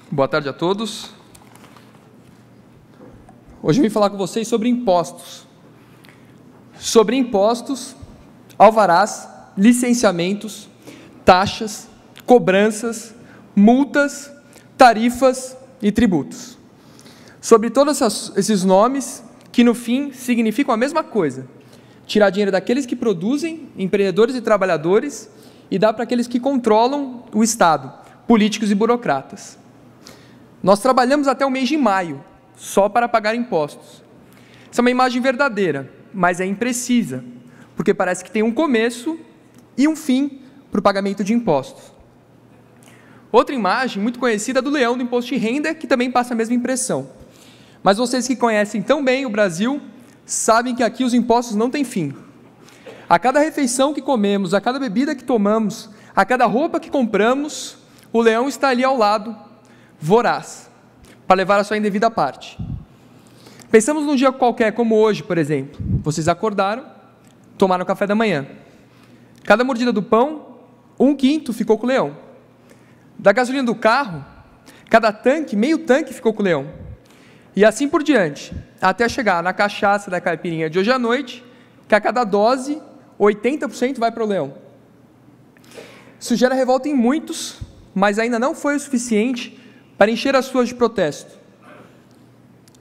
Boa tarde a todos. Hoje eu vim falar com vocês sobre impostos. Sobre impostos, alvarás, licenciamentos, taxas, cobranças, multas, tarifas e tributos. Sobre todos esses nomes que, no fim, significam a mesma coisa: tirar dinheiro daqueles que produzem, empreendedores e trabalhadores, e dar para aqueles que controlam o Estado, políticos e burocratas. Nós trabalhamos até o mês de maio, só para pagar impostos. Essa é uma imagem verdadeira, mas é imprecisa, porque parece que tem um começo e um fim para o pagamento de impostos. Outra imagem muito conhecida é do leão do imposto de renda, que também passa a mesma impressão. Mas vocês que conhecem tão bem o Brasil, sabem que aqui os impostos não têm fim. A cada refeição que comemos, a cada bebida que tomamos, a cada roupa que compramos, o leão está ali ao lado, voraz, para levar a sua indevida parte. Pensamos num dia qualquer, como hoje, por exemplo. Vocês acordaram, tomaram café da manhã. Cada mordida do pão, 1/5 ficou com o leão. Da gasolina do carro, cada tanque, meio tanque ficou com o leão. E assim por diante, até chegar na cachaça da caipirinha de hoje à noite, que a cada dose, 80% vai para o leão. Isso gera revolta em muitos, mas ainda não foi o suficiente para encher as ruas de protesto.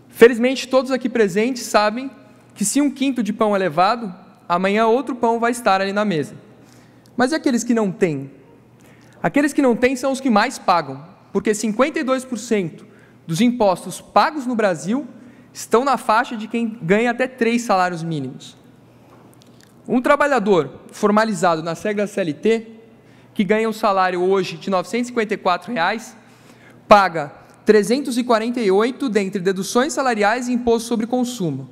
Felizmente, todos aqui presentes sabem que se 1/5 de pão é levado, amanhã outro pão vai estar ali na mesa. Mas e aqueles que não têm? Aqueles que não têm são os que mais pagam, porque 52% dos impostos pagos no Brasil estão na faixa de quem ganha até 3 salários mínimos. Um trabalhador formalizado nas regras CLT, que ganha um salário hoje de R$ 954, paga 348 dentre deduções salariais e imposto sobre consumo,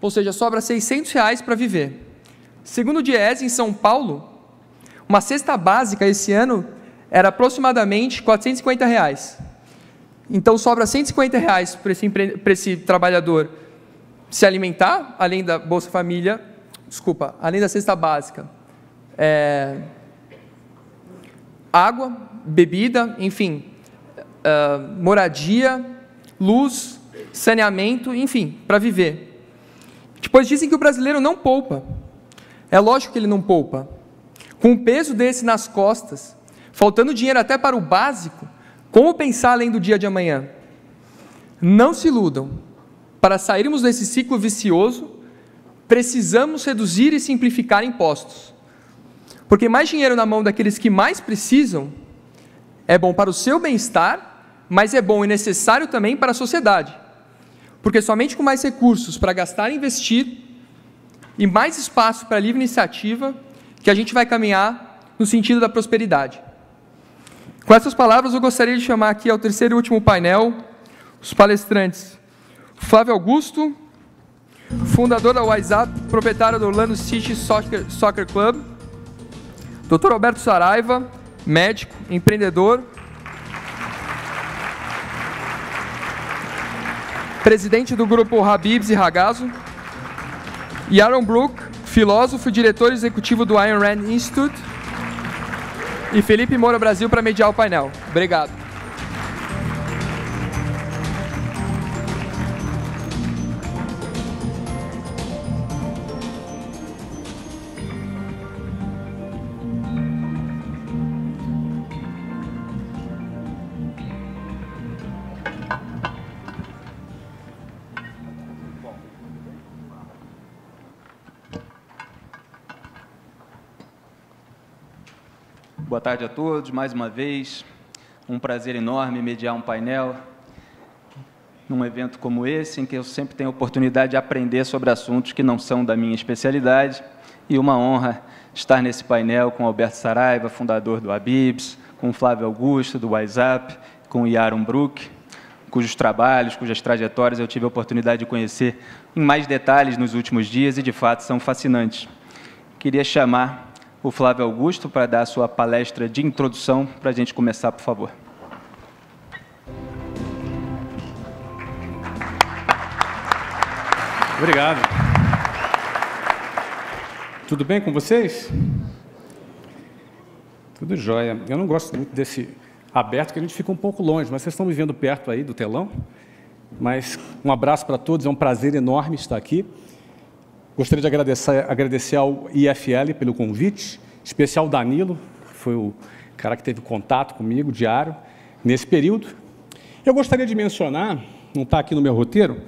ou seja, sobra R$ 600 para viver. Segundo o Diese, em São Paulo, uma cesta básica esse ano era aproximadamente R$ 450. Então sobra R$ 150 para esse trabalhador se alimentar, além da Bolsa Família, além da cesta básica, água, bebida, enfim, moradia, luz, saneamento, enfim, para viver. Depois dizem que o brasileiro não poupa. É lógico que ele não poupa. Com um peso desse nas costas, faltando dinheiro até para o básico, como pensar além do dia de amanhã? Não se iludam. Para sairmos desse ciclo vicioso, precisamos reduzir e simplificar impostos. Porque mais dinheiro na mão daqueles que mais precisam é bom para o seu bem-estar, mas é bom e necessário também para a sociedade. Porque somente com mais recursos para gastar e investir, e mais espaço para a livre iniciativa, que a gente vai caminhar no sentido da prosperidade. Com essas palavras, eu gostaria de chamar aqui ao terceiro e último painel os palestrantes: Flávio Augusto, fundador da WhatsApp, proprietário do Orlando City Soccer Club; Dr. Alberto Saraiva, médico, empreendedor, presidente do grupo Habib's e Ragazzo; e Aaron Brook, filósofo e diretor executivo do Ayn Rand Institute; e Felipe Moura Brasil para mediar o painel. Obrigado. Boa tarde a todos, mais uma vez, um prazer enorme mediar um painel num evento como esse, em que eu sempre tenho a oportunidade de aprender sobre assuntos que não são da minha especialidade, e uma honra estar nesse painel com Alberto Saraiva, fundador do Habib's, com Flávio Augusto, do WhatsApp, com Aaron Brook, cujos trabalhos, cujas trajetórias eu tive a oportunidade de conhecer em mais detalhes nos últimos dias e, de fato, são fascinantes. Queria chamar o Flávio Augusto para dar a sua palestra de introdução, para a gente começar, por favor. Obrigado. Tudo bem com vocês? Tudo jóia. Eu não gosto muito desse aberto que a gente fica um pouco longe, mas vocês estão me vendo perto aí do telão. Mas um abraço para todos, é um prazer enorme estar aqui. Gostaria de agradecer ao IFL pelo convite, em especial ao Danilo, que foi o cara que teve contato comigo, diário, nesse período. Eu gostaria de mencionar, não está aqui no meu roteiro,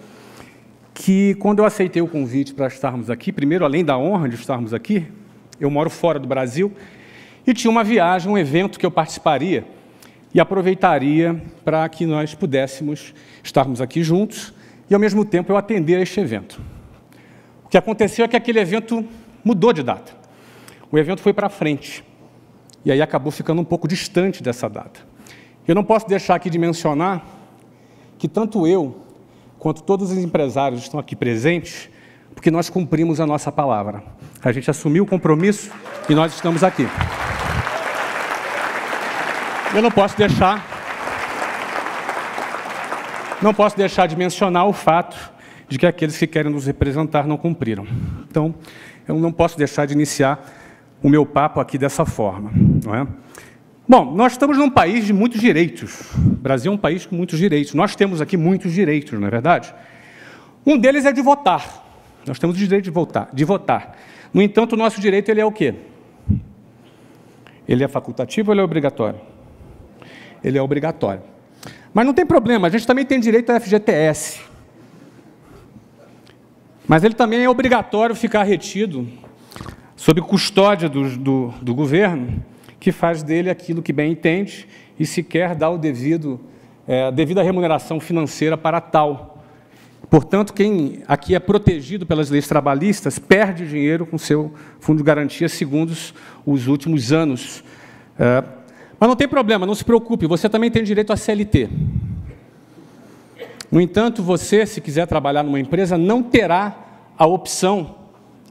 que quando eu aceitei o convite para estarmos aqui, primeiro, além da honra de estarmos aqui, eu moro fora do Brasil, e tinha uma viagem, um evento que eu participaria, e aproveitaria para que nós pudéssemos estarmos aqui juntos e, ao mesmo tempo, eu atender a este evento. O que aconteceu é que aquele evento mudou de data. O evento foi para frente, e aí acabou ficando um pouco distante dessa data. Eu não posso deixar aqui de mencionar que tanto eu, quanto todos os empresários estão aqui presentes, porque nós cumprimos a nossa palavra. A gente assumiu o compromisso e nós estamos aqui. Eu não posso deixar de mencionar o fato de que aqueles que querem nos representar não cumpriram. Então, eu não posso deixar de iniciar o meu papo aqui dessa forma, não é? Bom, nós estamos num país de muitos direitos. O Brasil é um país com muitos direitos. Nós temos aqui muitos direitos, não é verdade? Um deles é de votar. Nós temos o direito de votar. No entanto, o nosso direito ele é o quê? Ele é facultativo ou ele é obrigatório? Ele é obrigatório. Mas não tem problema, a gente também tem direito ao FGTS. Mas ele também é obrigatório ficar retido sob custódia do governo, que faz dele aquilo que bem entende e sequer dá a devida remuneração financeira para tal. Portanto, quem aqui é protegido pelas leis trabalhistas perde dinheiro com seu fundo de garantia segundo os últimos anos. Mas não tem problema, não se preocupe, você também tem direito à CLT. No entanto, você, se quiser trabalhar numa empresa, não terá a opção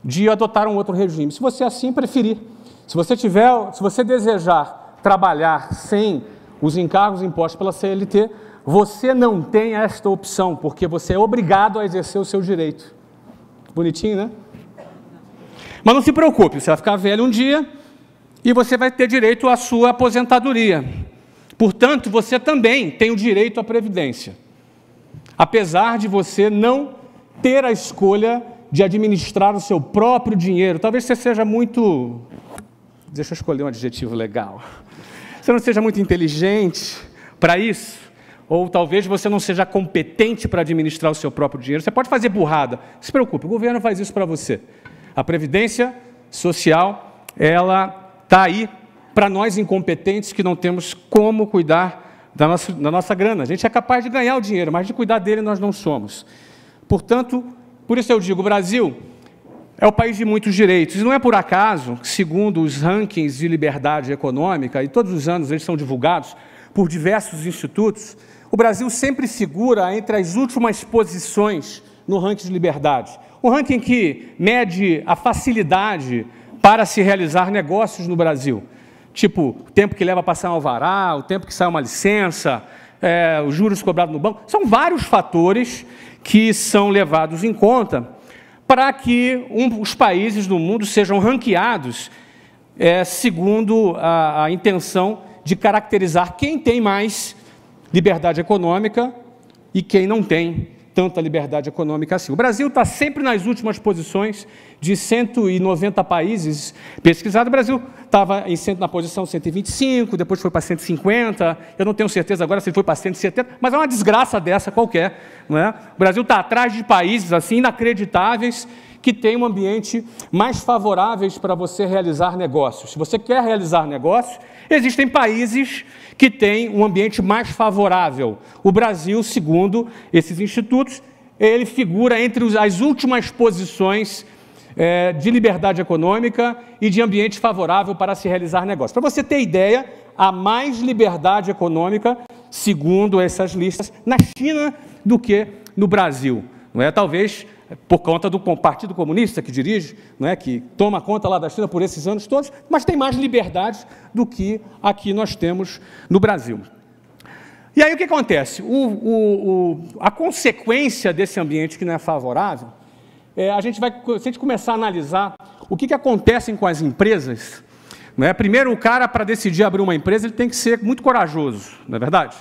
de adotar um outro regime, se você assim preferir. Se você desejar trabalhar sem os encargos impostos pela CLT, você não tem esta opção, porque você é obrigado a exercer o seu direito. Bonitinho, né? Mas não se preocupe, você vai ficar velho um dia e você vai ter direito à sua aposentadoria. Portanto, você também tem o direito à previdência, apesar de você não ter a escolha de administrar o seu próprio dinheiro. Talvez você seja muito... Deixa eu escolher um adjetivo legal. Você não seja muito inteligente para isso, ou talvez você não seja competente para administrar o seu próprio dinheiro. Você pode fazer burrada. Não se preocupe, o governo faz isso para você. A Previdência Social, ela está aí para nós incompetentes que não temos como cuidar da nossa grana. A gente é capaz de ganhar o dinheiro, mas de cuidar dele nós não somos. Portanto, por isso eu digo, o Brasil é o país de muitos direitos. E não é por acaso que, segundo os rankings de liberdade econômica, e todos os anos eles são divulgados por diversos institutos, o Brasil sempre figura entre as últimas posições no ranking de liberdade. Um ranking que mede a facilidade para se realizar negócios no Brasil. Tipo, o tempo que leva a passar um alvará, o tempo que sai uma licença, os juros cobrados no banco. São vários fatores que são levados em conta para que os países do mundo sejam ranqueados segundo a intenção de caracterizar quem tem mais liberdade econômica e quem não tem tanta liberdade econômica assim. O Brasil está sempre nas últimas posições de 190 países pesquisados. O Brasil estava na posição 125, depois foi para 150, eu não tenho certeza agora se ele foi para 170, mas é uma desgraça dessa qualquer, não é? O Brasil está atrás de países assim inacreditáveis que têm um ambiente mais favoráveis para você realizar negócios. Se você quer realizar negócios, existem países que têm um ambiente mais favorável. O Brasil, segundo esses institutos, ele figura entre as últimas posições de liberdade econômica e de ambiente favorável para se realizar negócios. Para você ter ideia, há mais liberdade econômica, segundo essas listas, na China do que no Brasil. Não é? Talvez por conta do Partido Comunista que dirige, não é? Que toma conta lá da China por esses anos todos, mas tem mais liberdade do que aqui nós temos no Brasil. E aí o que acontece? A consequência desse ambiente que não é favorável, se a gente começar a analisar o que acontece com as empresas Não é? Primeiro, o cara, para decidir abrir uma empresa, ele tem que ser muito corajoso, não é verdade?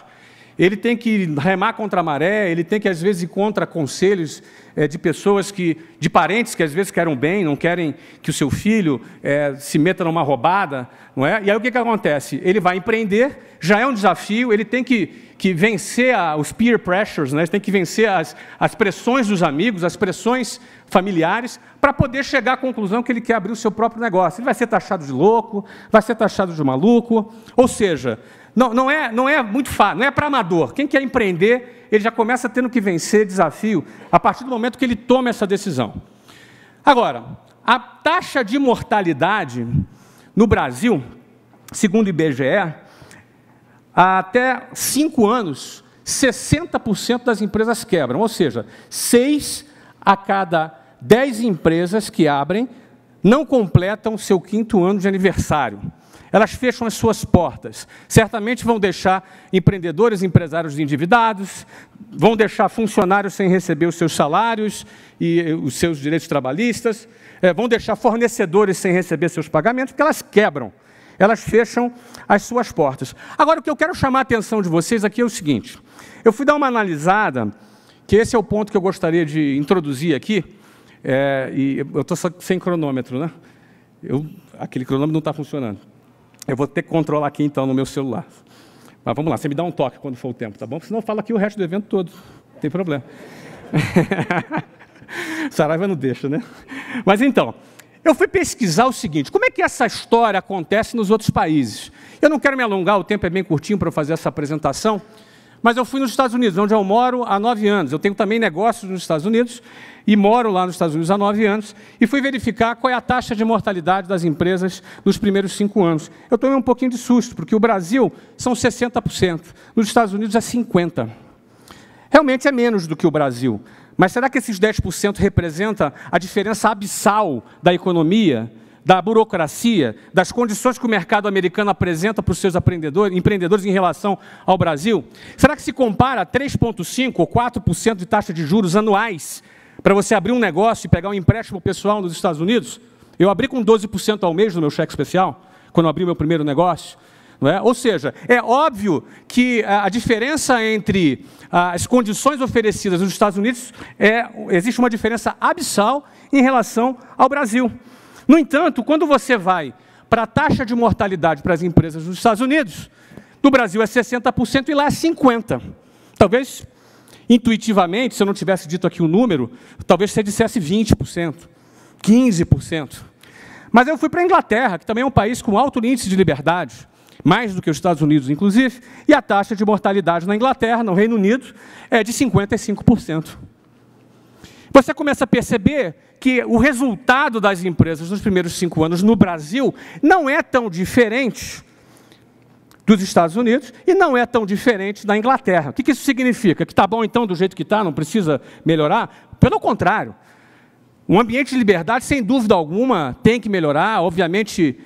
Ele tem que remar contra a maré, ele tem que, às vezes, ir contra conselhos de pessoas de parentes que, às vezes, querem bem, não querem que o seu filho se meta numa roubada, não é? E aí, o que acontece? Ele vai empreender, já é um desafio, ele tem que vencer os peer pressures, né? Ele tem que vencer as pressões dos amigos, as pressões familiares, para poder chegar à conclusão que ele quer abrir o seu próprio negócio. Ele vai ser taxado de louco, vai ser taxado de maluco, ou seja, não é muito fácil, não é para amador. Quem quer empreender, ele já começa tendo que vencer desafio a partir do momento que ele toma essa decisão. Agora, a taxa de mortalidade no Brasil, segundo o IBGE, há até 5 anos, 60% das empresas quebram, ou seja, 6 a cada 10 empresas que abrem não completam o seu 5º ano de aniversário. Elas fecham as suas portas. Certamente vão deixar empreendedores, empresários endividados, vão deixar funcionários sem receber os seus salários e os seus direitos trabalhistas, vão deixar fornecedores sem receber seus pagamentos, porque elas quebram, elas fecham as suas portas. Agora, o que eu quero chamar a atenção de vocês aqui é o seguinte, eu fui dar uma analisada, que esse é o ponto que eu gostaria de introduzir aqui, e eu estou só sem cronômetro, né? Aquele cronômetro não está funcionando. Eu vou ter que controlar aqui, então, no meu celular. Mas vamos lá, você me dá um toque quando for o tempo, tá bom? Senão eu falo aqui o resto do evento todo, não tem problema. Saraiva não deixa, né? Mas então, eu fui pesquisar o seguinte, como é que essa história acontece nos outros países? Eu não quero me alongar, o tempo é bem curtinho para eu fazer essa apresentação, mas eu fui nos Estados Unidos, onde eu moro há 9 anos. Eu tenho também negócios nos Estados Unidos e moro lá nos Estados Unidos há 9 anos e fui verificar qual é a taxa de mortalidade das empresas nos primeiros 5 anos. Eu tomei um pouquinho de susto, porque o Brasil são 60%, nos Estados Unidos é 50%. Realmente é menos do que o Brasil, mas será que esses 10% representa a diferença abissal da economia, da burocracia, das condições que o mercado americano apresenta para os seus empreendedores em relação ao Brasil? Será que se compara 3,5% ou 4% de taxa de juros anuais para você abrir um negócio e pegar um empréstimo pessoal nos Estados Unidos? Eu abri com 12% ao mês no meu cheque especial, quando eu abri meu primeiro negócio. Não é? Ou seja, é óbvio que a diferença entre as condições oferecidas nos Estados Unidos, existe uma diferença abissal em relação ao Brasil. No entanto, quando você vai para a taxa de mortalidade para as empresas nos Estados Unidos, no Brasil é 60% e lá é 50%. Talvez, intuitivamente, se eu não tivesse dito aqui o número, talvez você dissesse 20%, 15%. Mas eu fui para a Inglaterra, que também é um país com alto índice de liberdade, mais do que os Estados Unidos, inclusive, e a taxa de mortalidade na Inglaterra, no Reino Unido, é de 55%. Você começa a perceber que o resultado das empresas nos primeiros 5 anos no Brasil não é tão diferente dos Estados Unidos e não é tão diferente da Inglaterra. O que isso significa? Que está bom, então, do jeito que está, não precisa melhorar? Pelo contrário. Um ambiente de liberdade, sem dúvida alguma, tem que melhorar. Obviamente,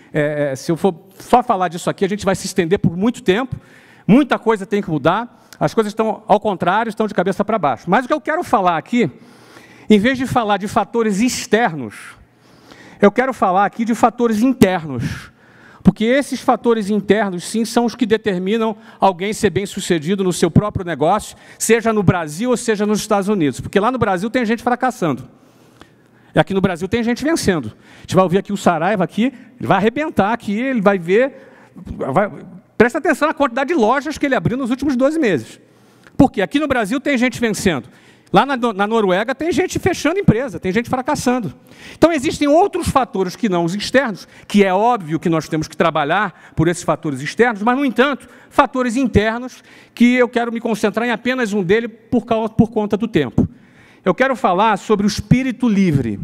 se eu for só falar disso aqui, a gente vai se estender por muito tempo. Muita coisa tem que mudar. As coisas estão, ao contrário, estão de cabeça para baixo. Mas o que eu quero falar aqui, em vez de falar de fatores externos, eu quero falar aqui de fatores internos. Porque esses fatores internos, sim, são os que determinam alguém ser bem-sucedido no seu próprio negócio, seja no Brasil ou seja nos Estados Unidos. Porque lá no Brasil tem gente fracassando. E aqui no Brasil tem gente vencendo. A gente vai ouvir aqui o Saraiva, aqui, ele vai arrebentar aqui, ele vai ver... Presta atenção na quantidade de lojas que ele abriu nos últimos 12 meses. Porque aqui no Brasil tem gente vencendo. Lá na Noruega tem gente fechando empresa, tem gente fracassando. Então existem outros fatores que não os externos, que é óbvio que nós temos que trabalhar por esses fatores externos, mas, no entanto, fatores internos que eu quero me concentrar em apenas um deles por conta do tempo. Eu quero falar sobre o espírito livre.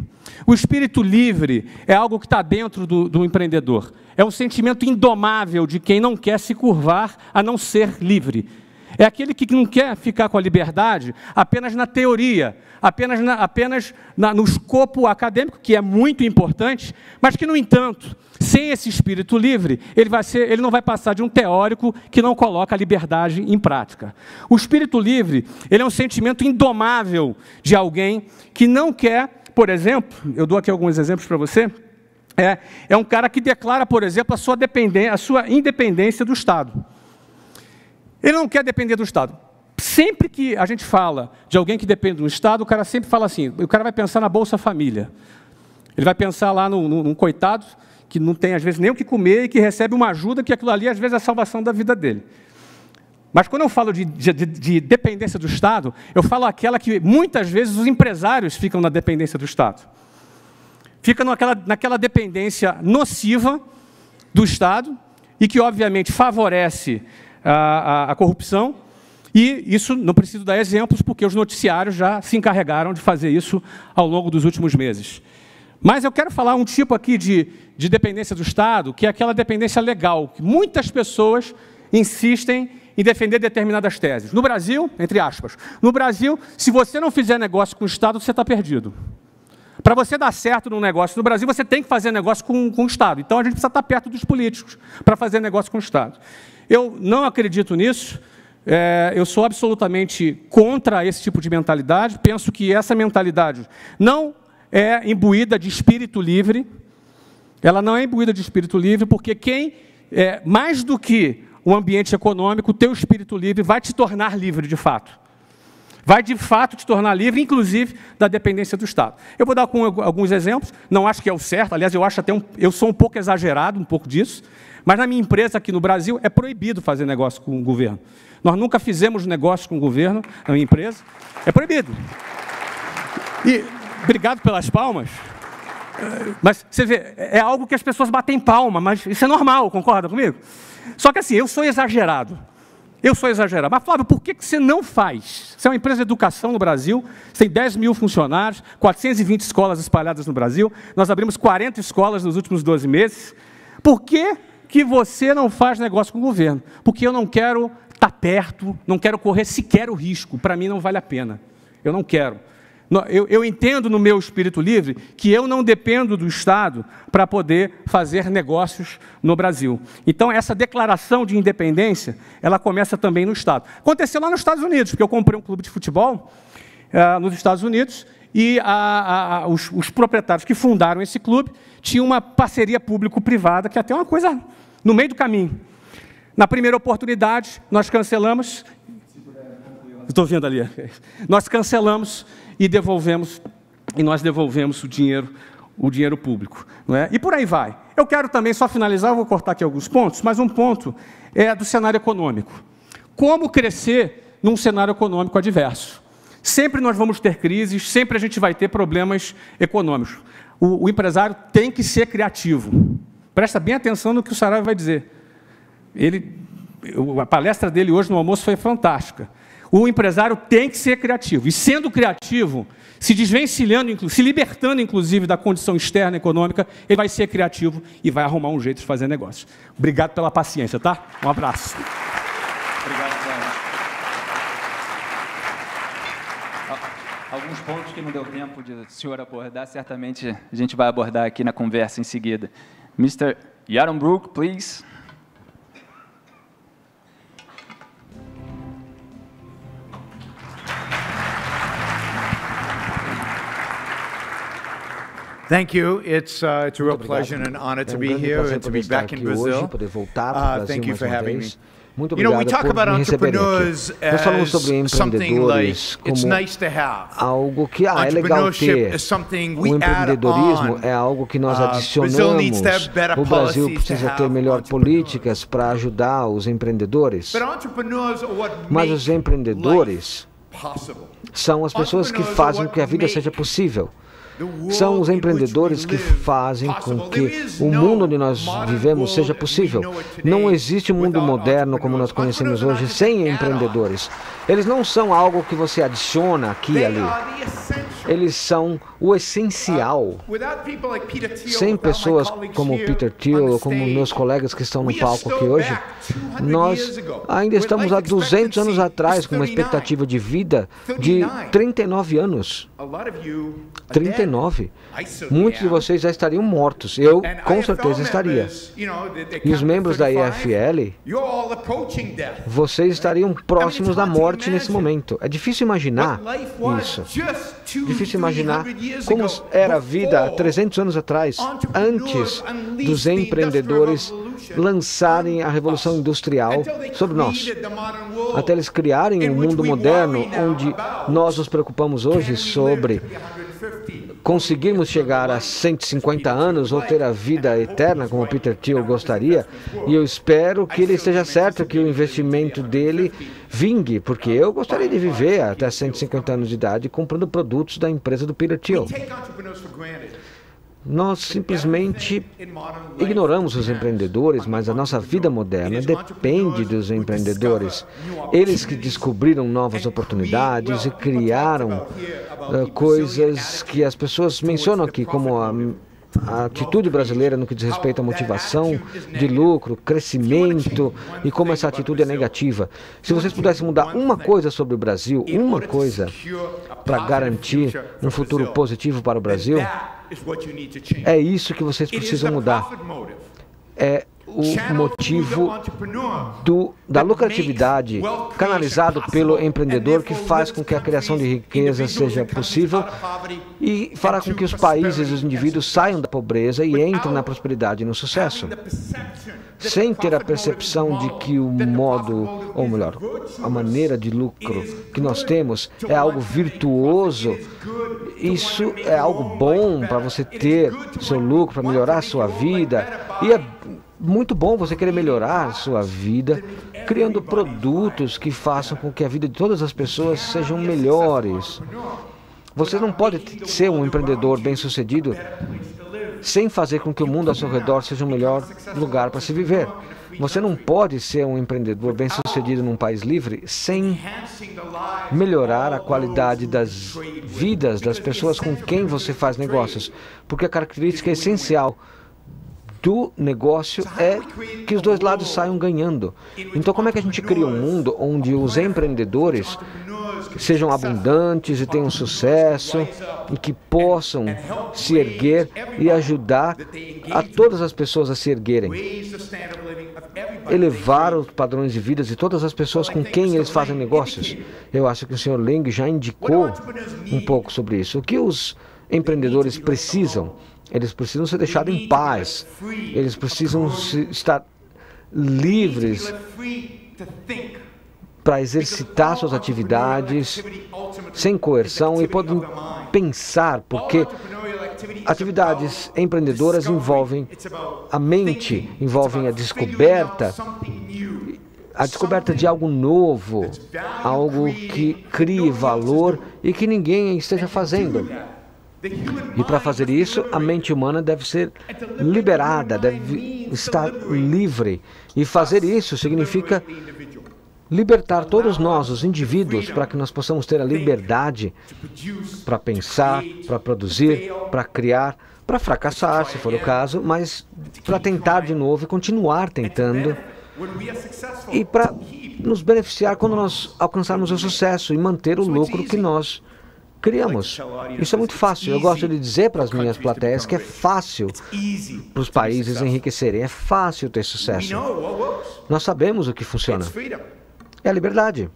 O espírito livre é algo que está dentro do empreendedor. É um sentimento indomável de quem não quer se curvar a não ser livre. É aquele que não quer ficar com a liberdade apenas na teoria, apenas no escopo acadêmico, que é muito importante, mas que, no entanto, sem esse espírito livre, ele não vai passar de um teórico que não coloca a liberdade em prática. O espírito livre, ele é um sentimento indomável de alguém que não quer, por exemplo, eu dou aqui alguns exemplos para você, é um cara que declara, por exemplo, a sua independência do Estado. Ele não quer depender do Estado. Sempre que a gente fala de alguém que depende do Estado, o cara sempre fala assim, o cara vai pensar na Bolsa Família. Ele vai pensar lá num coitado que não tem, às vezes, nem o que comer e que recebe uma ajuda, que aquilo ali, às vezes, é a salvação da vida dele. Mas quando eu falo de dependência do Estado, eu falo aquela que, muitas vezes, os empresários ficam na dependência do Estado. Fica naquela dependência nociva do Estado e que, obviamente, favorece a corrupção. E isso não preciso dar exemplos, porque os noticiários já se encarregaram de fazer isso ao longo dos últimos meses. Mas eu quero falar um tipo aqui de dependência do Estado, que é aquela dependência legal, que muitas pessoas insistem em defender determinadas teses. No Brasil, entre aspas, no Brasil, se você não fizer negócio com o Estado, você está perdido. Para você dar certo num negócio no Brasil, você tem que fazer negócio com o Estado. Então, a gente precisa estar perto dos políticos para fazer negócio com o Estado. Eu não acredito nisso. Eu sou absolutamente contra esse tipo de mentalidade. Penso que essa mentalidade não é imbuída de espírito livre. Ela não é imbuída de espírito livre, porque mais do que o ambiente econômico, o teu espírito livre vai te tornar livre de fato. Vai de fato te tornar livre, inclusive da dependência do Estado. Eu vou dar alguns exemplos. Não acho que é o certo. Aliás, eu sou um pouco exagerado, um pouco disso. Mas na minha empresa aqui no Brasil é proibido fazer negócio com o governo. Nós nunca fizemos negócio com o governo, na minha empresa. É proibido. E obrigado pelas palmas. Mas você vê, é algo que as pessoas batem palma, mas isso é normal, concorda comigo? Só que assim, eu sou exagerado. Eu sou exagerado. Mas, Flávio, por que você não faz? Você é uma empresa de educação no Brasil, você tem 10 mil funcionários, 420 escolas espalhadas no Brasil, nós abrimos 40 escolas nos últimos 12 meses. Por que você não faz negócio com o governo? Porque eu não quero estar perto, não quero correr sequer o risco. Para mim não vale a pena. Eu não quero. Eu entendo no meu espírito livre que eu não dependo do Estado para poder fazer negócios no Brasil. Então, essa declaração de independência, ela começa também no Estado. Aconteceu lá nos Estados Unidos, porque eu comprei um clube de futebol nos Estados Unidos e os proprietários que fundaram esse clube tinham uma parceria público-privada, que é até uma coisa no meio do caminho. Na primeira oportunidade, nós cancelamos... Estou vendo ali. Nós cancelamos e nós devolvemos o dinheiro público. Não é? E por aí vai. Eu quero também, só finalizar, eu vou cortar aqui alguns pontos, mas um ponto é do cenário econômico. Como crescer num cenário econômico adverso? Sempre nós vamos ter crises, sempre a gente vai ter problemas econômicos. O empresário tem que ser criativo. Presta bem atenção no que o Saraiva vai dizer. A palestra dele hoje no almoço foi fantástica. O empresário tem que ser criativo. E, sendo criativo, se desvencilhando, se libertando, inclusive, da condição externa econômica, ele vai ser criativo e vai arrumar um jeito de fazer negócio. Obrigado pela paciência, tá? Um abraço. Obrigado, Flávio. Alguns pontos que não deu tempo de o senhor abordar, certamente a gente vai abordar aqui na conversa em seguida. Mr. Yaron Brook, please. Thank you. It's a real pleasure and an honor to be here and to be back in Brazil. Thank you for having me. Muito You know, obrigado we talk por about me receberem aqui. entrepreneurs Nós falamos sobre as something like empreendedores it's como nice to have. algo que é legal Entrepreneurship ter. is something O we add empreendedorismo on. é algo que nós Brazil needs adicionamos. to have better O Brasil policies to precisa ter have melhor entrepreneurs. políticas para ajudar os empreendedores. But entrepreneurs are what Mas make os empreendedores life possible. são as pessoas que fazem com que a vida seja possível. São os empreendedores que fazem com que o mundo onde nós vivemos seja possível. Não existe um mundo moderno como nós conhecemos hoje sem empreendedores. Eles não são algo que você adiciona aqui e ali. Eles são o essencial. Sem pessoas como Peter Thiel ou como meus colegas que estão no palco aqui hoje, nós ainda estamos há 200 anos atrás com uma expectativa de vida de 39 anos. 39 19, muitos de vocês já estariam mortos. Eu, com certeza, estaria. E os membros da EFL, vocês estariam próximos da morte nesse momento. É difícil imaginar isso. Difícil imaginar como era a vida há 300 anos atrás, antes dos empreendedores lançarem a Revolução Industrial sobre nós. Até eles criarem um mundo moderno onde nós nos preocupamos hoje sobre conseguirmos chegar a 150 anos ou ter a vida eterna, como Peter Thiel gostaria, e eu espero que ele esteja certo, que o investimento dele vingue, porque eu gostaria de viver até 150 anos de idade comprando produtos da empresa do Peter Thiel. Nós simplesmente ignoramos os empreendedores, mas a nossa vida moderna depende dos empreendedores. Eles que descobriram novas oportunidades e criaram coisas que as pessoas mencionam aqui, como a atitude brasileira no que diz respeito à motivação de lucro, crescimento e como essa atitude é negativa. Se vocês pudessem mudar uma coisa sobre o Brasil, uma coisa para garantir um futuro positivo para o Brasil, é isso que vocês precisam mudar. É o motivo da lucratividade canalizado pelo empreendedor que faz com que a criação de riqueza seja possível e fará com que os países e os indivíduos saiam da pobreza e entrem na prosperidade e no sucesso. Sem ter a percepção de que o modo, ou melhor, a maneira de lucro que nós temos é algo virtuoso, isso é algo bom para você ter seu lucro, para melhorar a sua vida, e é muito bom você querer melhorar a sua vida, criando produtos que façam com que a vida de todas as pessoas sejam melhores. Você não pode ser um empreendedor bem-sucedido sem fazer com que o mundo ao seu redor seja o melhor lugar para se viver. Você não pode ser um empreendedor bem-sucedido num país livre sem melhorar a qualidade das vidas das pessoas com quem você faz negócios, porque a característica essencial do negócio é que os dois lados saiam ganhando. Então, como é que a gente cria um mundo onde os empreendedores sejam abundantes e tenham sucesso e que possam se erguer e ajudar a todas as pessoas a se erguerem, elevar os padrões de vida de todas as pessoas com quem eles fazem negócios? Eu acho que o Sr. Leng já indicou um pouco sobre isso. O que os empreendedores precisam? Eles precisam ser deixados em paz. Eles precisam estar livres para exercitar suas atividades sem coerção e podem pensar, porque atividades empreendedoras envolvem a mente, envolvem a descoberta de algo novo, algo que crie valor e que ninguém esteja fazendo. E para fazer isso, a mente humana deve ser liberada, deve estar livre. E fazer isso significa libertar todos nós, os indivíduos, para que nós possamos ter a liberdade para pensar, para produzir, para criar, para fracassar, se for o caso, mas para tentar de novo e continuar tentando. E para nos beneficiar quando nós alcançarmos o sucesso e manter o lucro que nós criamos. Isso é muito fácil. Eu gosto de dizer para as minhas plateias que é fácil para os países enriquecerem. É fácil ter sucesso. Nós sabemos o que funciona. É a liberdade.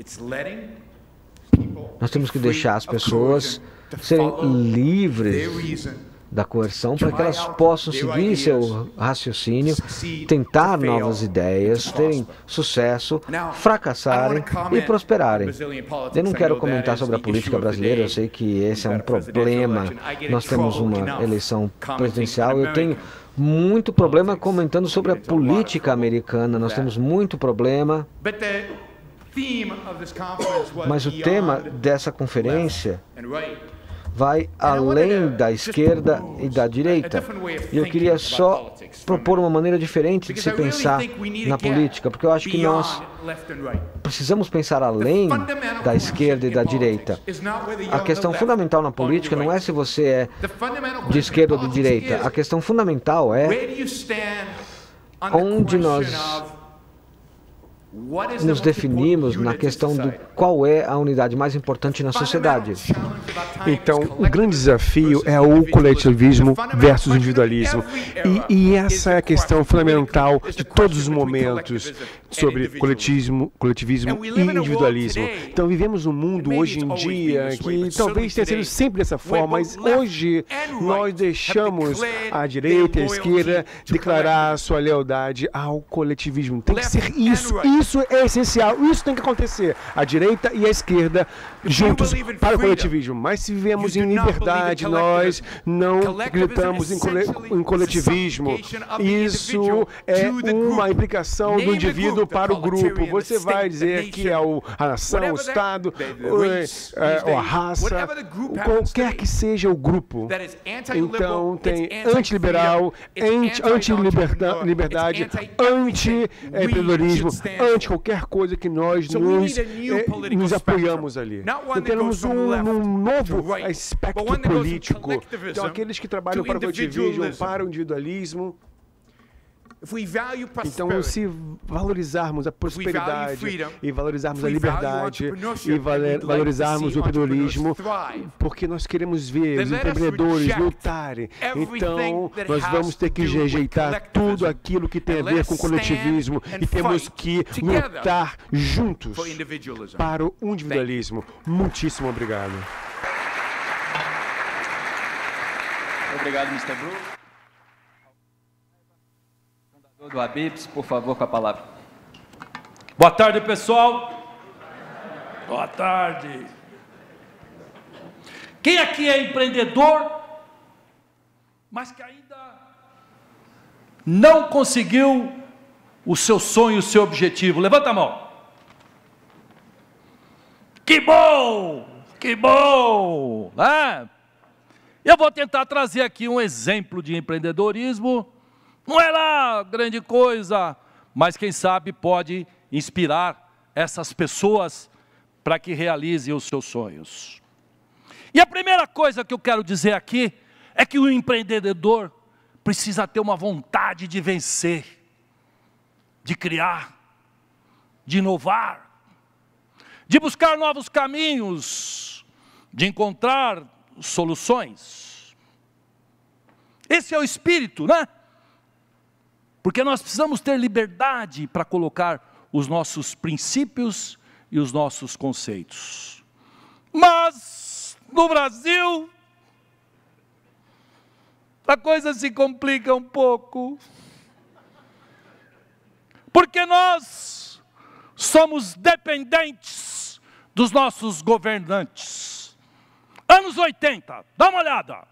Nós temos que deixar as pessoas serem livres da coerção para que elas possam seguir seu raciocínio, tentar novas ideias, terem sucesso, fracassarem e prosperarem. Eu não quero comentar sobre a política brasileira, eu sei que esse é um problema. Nós temos uma eleição presidencial, eu tenho muito problema comentando sobre a política americana, nós temos muito problema. Mas o tema dessa conferência vai além da esquerda e da direita. E eu queria só propor uma maneira diferente de se pensar na política, porque eu acho que nós precisamos pensar além da esquerda e da direita. A questão fundamental na política não é se você é de esquerda ou de direita. A questão fundamental é onde nós nos definimos na questão de qual é a unidade mais importante na sociedade. Então, o grande desafio é o coletivismo versus o individualismo. E essa é a questão fundamental de todos os momentos sobre coletivismo e individualismo. Então, vivemos um mundo hoje em dia que talvez tenha sido sempre dessa forma, mas hoje nós deixamos a direita e a esquerda declarar sua lealdade ao coletivismo. Tem que ser isso. Isso é essencial. Isso tem que acontecer. A direita e a esquerda juntos para o coletivismo. Mas se vivemos em liberdade, nós não acreditamos em coletivismo. Isso é uma implicação do indivíduo para o grupo. Você vai dizer que é a nação, o Estado, a raça, qualquer que seja o grupo. Então, tem anti-liberal, anti-liberdade, anti-empreendedorismo, anti qualquer coisa que nós nos apoiamos ali. Então, temos um novo aspecto político. Então, aqueles que trabalham para o coletivismo, para o individualismo. Então, se valorizarmos a prosperidade e valorizarmos a liberdade e valorizarmos o empreendedorismo, porque nós queremos ver os empreendedores lutarem, então nós vamos ter que rejeitar tudo aquilo que tem a ver com coletivismo e temos que lutar juntos para o individualismo. Muitíssimo obrigado. Obrigado, Mr. Bru. Do Abips, por favor, com a palavra. Boa tarde, pessoal. Boa tarde. Quem aqui é empreendedor, mas que ainda não conseguiu o seu sonho, o seu objetivo? Levanta a mão. Que bom! Que bom! Eu vou tentar trazer aqui um exemplo de empreendedorismo. Não é lá grande coisa, mas quem sabe pode inspirar essas pessoas para que realizem os seus sonhos. E a primeira coisa que eu quero dizer aqui é que o empreendedor precisa ter uma vontade de vencer, de criar, de inovar, de buscar novos caminhos, de encontrar soluções. Esse é o espírito, né? Porque nós precisamos ter liberdade para colocar os nossos princípios e os nossos conceitos. Mas, no Brasil, a coisa se complica um pouco. Porque nós somos dependentes dos nossos governantes. Anos 80, dá uma olhada.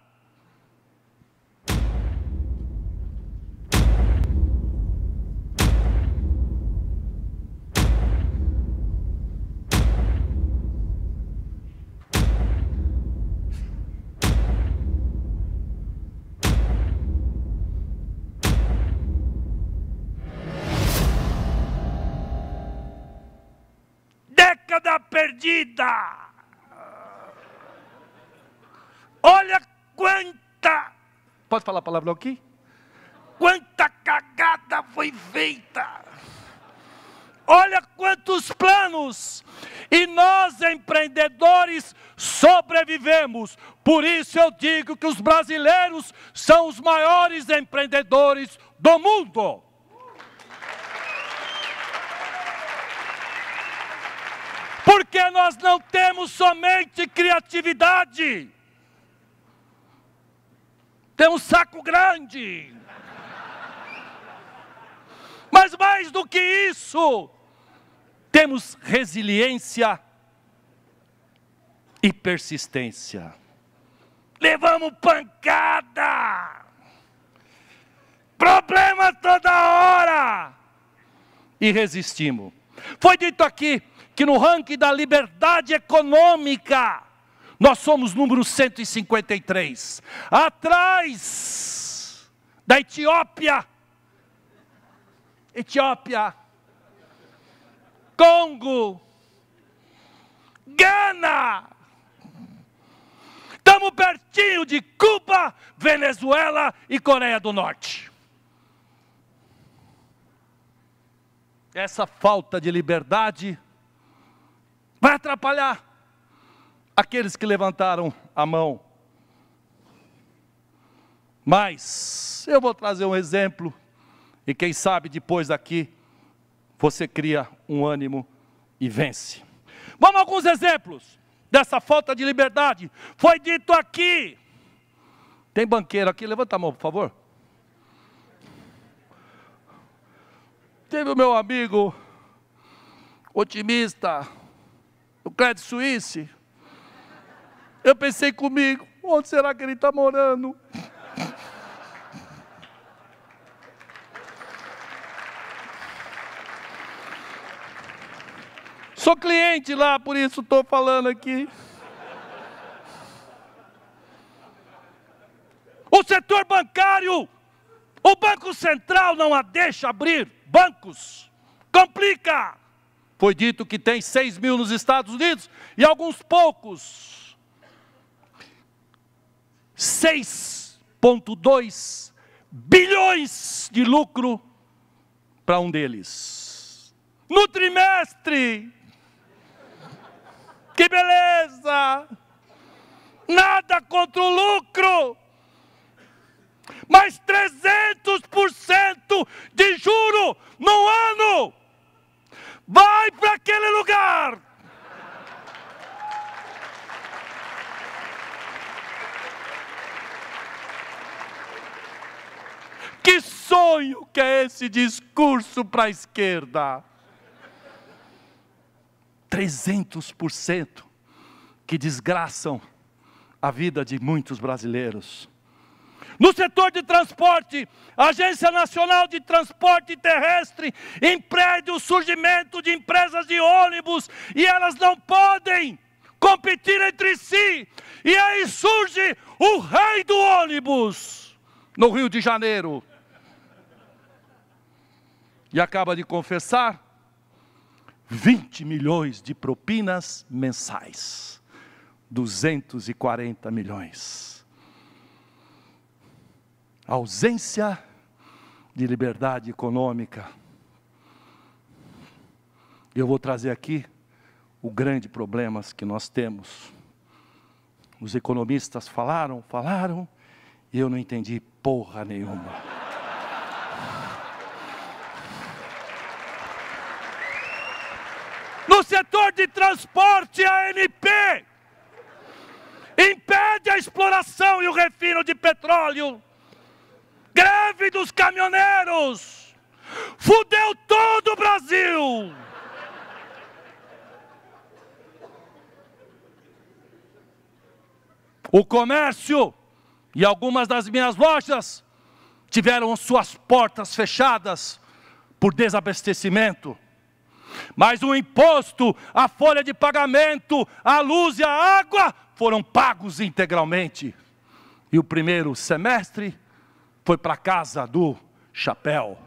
Década perdida. Olha quanta... Pode falar a palavra aqui? Quanta cagada foi feita. Olha quantos planos. E nós, empreendedores, sobrevivemos. Por isso eu digo que os brasileiros são os maiores empreendedores do mundo. Porque nós não temos somente criatividade. Temos saco grande. Mas mais do que isso, temos resiliência e persistência. Levamos pancada. Problema toda hora. E resistimos. Foi dito aqui que no ranking da liberdade econômica, nós somos número 153. Atrás da Etiópia, Congo, Gana. Estamos pertinho de Cuba, Venezuela e Coreia do Norte. essa falta de liberdade vai atrapalhar aqueles que levantaram a mão. Mas eu vou trazer um exemplo, e quem sabe depois daqui você cria um ânimo e vence. Vamos a alguns exemplos dessa falta de liberdade. Foi dito aqui. Tem banqueiro aqui? Levanta a mão, por favor. Teve o meu amigo otimista, o Credit Suisse. Eu pensei comigo, onde será que ele está morando? Sou cliente lá, por isso estou falando aqui. O setor bancário, o Banco Central não a deixa abrir bancos. Complica. Foi dito que tem 6 mil nos Estados Unidos e alguns poucos. 6,2 bilhões de lucro para um deles. No trimestre. Que beleza! Nada contra o lucro, mas 300% de juro no ano. Vai para aquele lugar. Que sonho que é esse discurso para a esquerda? 300% que desgraçam a vida de muitos brasileiros. No setor de transporte, a Agência Nacional de Transporte Terrestre impede o surgimento de empresas de ônibus e elas não podem competir entre si. E aí surge o rei do ônibus no Rio de Janeiro. E acaba de confessar 20 milhões de propinas mensais. 240 milhões. Ausência de liberdade econômica. Eu vou trazer aqui o grande problema que nós temos. Os economistas falaram, e eu não entendi porra nenhuma. No setor de transporte, a ANP impede a exploração e o refino de petróleo. Greve dos caminhoneiros. Fudeu todo o Brasil. O comércio e algumas das minhas lojas tiveram suas portas fechadas por desabastecimento. Mas o imposto, a folha de pagamento, a luz e a água foram pagos integralmente. E o primeiro semestre foi para a casa do chapéu.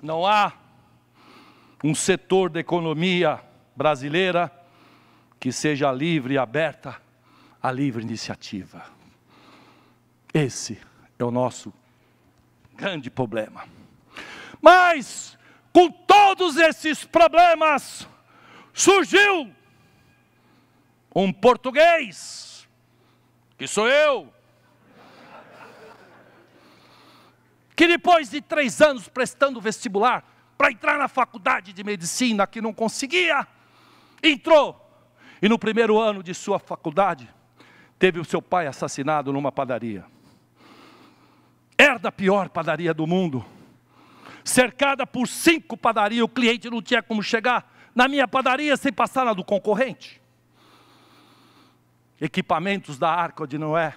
Não há um setor da economia brasileira que seja livre e aberta à livre iniciativa. Esse é o nosso grande problema. Mas, com todos esses problemas, surgiu um português, que sou eu, que depois de 3 anos prestando vestibular para entrar na faculdade de medicina, que não conseguia, entrou, e no primeiro ano de sua faculdade, teve o seu pai assassinado numa padaria. Era da pior padaria do mundo, cercada por 5 padarias, o cliente não tinha como chegar na minha padaria sem passar na do concorrente. Equipamentos da Arca de Noé,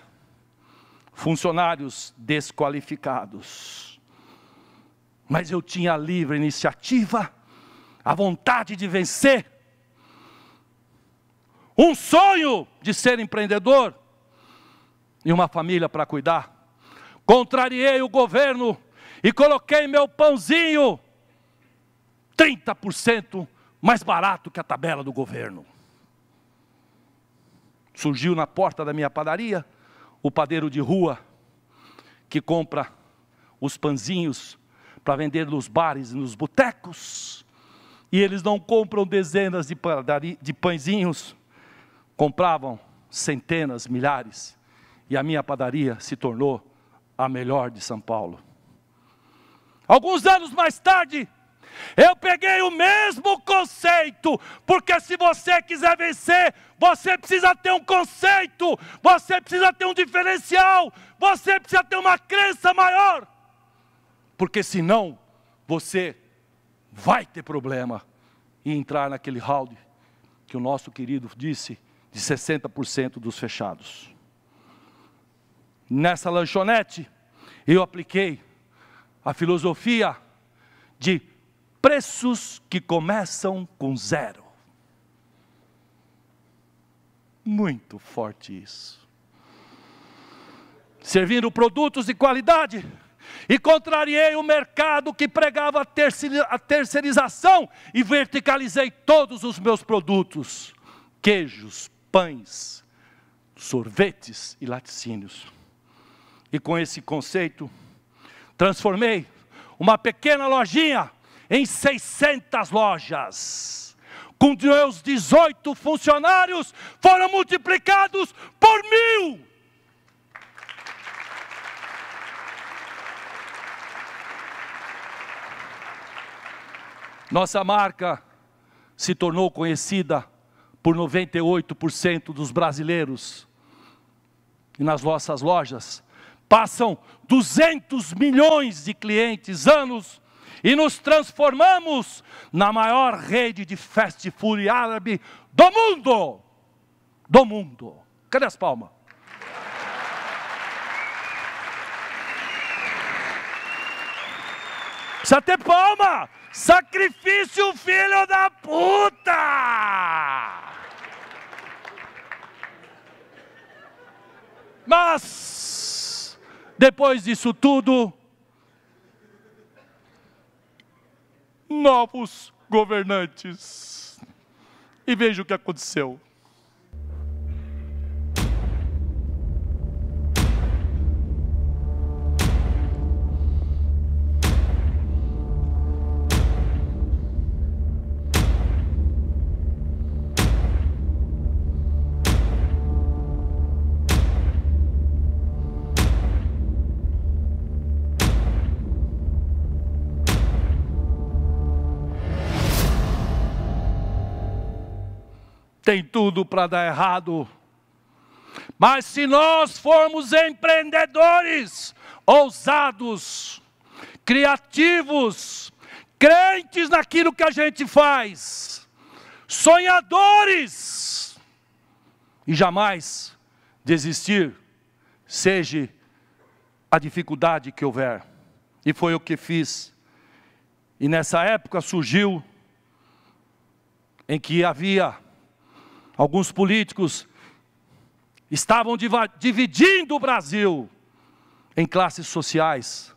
funcionários desqualificados. Mas eu tinha a livre iniciativa, a vontade de vencer, um sonho de ser empreendedor e uma família para cuidar. Contrariei o governo e coloquei meu pãozinho 30% mais barato que a tabela do governo. Surgiu na porta da minha padaria o padeiro de rua que compra os pãezinhos para vender nos bares e nos botecos. E eles não compram dezenas de pãezinhos, compravam centenas, milhares. E a minha padaria se tornou a melhor de São Paulo. Alguns anos mais tarde, eu peguei o mesmo conceito, porque se você quiser vencer, você precisa ter um conceito, você precisa ter um diferencial, você precisa ter uma crença maior, porque senão você vai ter problema e entrar naquele round que o nosso querido disse, de 60% dos fechados. Nessa lanchonete, eu apliquei a filosofia de preços que começam com 0. Muito forte isso. Servindo produtos de qualidade, e contrariei o mercado que pregava a terceirização e verticalizei todos os meus produtos: queijos, pães, sorvetes e laticínios. E com esse conceito, transformei uma pequena lojinha em 600 lojas. Com meus 18 funcionários, foram multiplicados por 1000. Nossa marca se tornou conhecida por 98% dos brasileiros. E nas nossas lojas passam 200 milhões de clientes anos e nos transformamos na maior rede de fast food árabe do mundo. Do mundo. Cadê as palmas? Precisa ter palma! Sacrifício, filho da puta! Mas, depois disso tudo, novos governantes. E veja o que aconteceu. Tem tudo para dar errado. Mas se nós formos empreendedores, ousados, criativos, crentes naquilo que a gente faz, sonhadores, e jamais desistir, seja a dificuldade que houver. E foi o que fiz. E nessa época surgiu em que havia alguns políticos estavam dividindo o Brasil em classes sociais,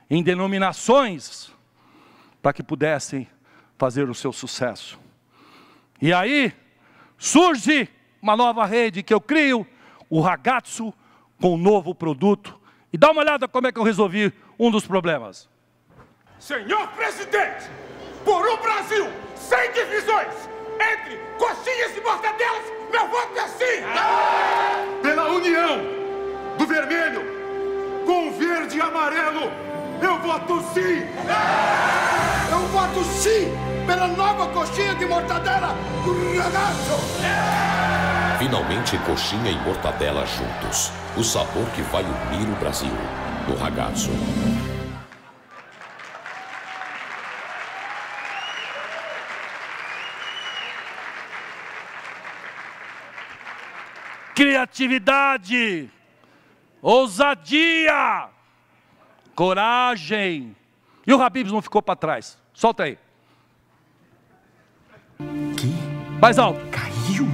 em denominações, para que pudessem fazer o seu sucesso. E aí surge uma nova rede que eu crio, o Ragazzo, com um novo produto. E dá uma olhada como é que eu resolvi um dos problemas. Senhor presidente, por um Brasil sem divisões, entre coxinhas e mortadelas, meu voto é sim! Pela união do vermelho com o verde e amarelo, eu voto sim! Eu voto sim pela nova coxinha de mortadela do Ragazzo! Finalmente, coxinha e mortadela juntos. O sabor que vai unir o Brasil. No Ragazzo. Criatividade, ousadia, coragem. E o Habib's não ficou para trás. Solta aí. Que? Mais alto. Caiu?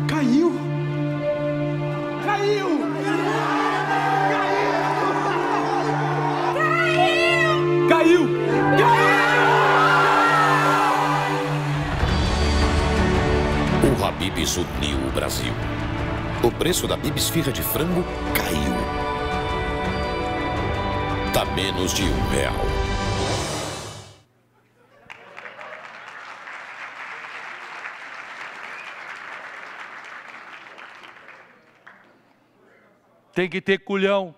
Caiu? Caiu! Caiu! Caiu! O Habib's uniu o Brasil. O preço da Bib's Esfirra de frango caiu. custa menos de R$1. Tem que ter culhão,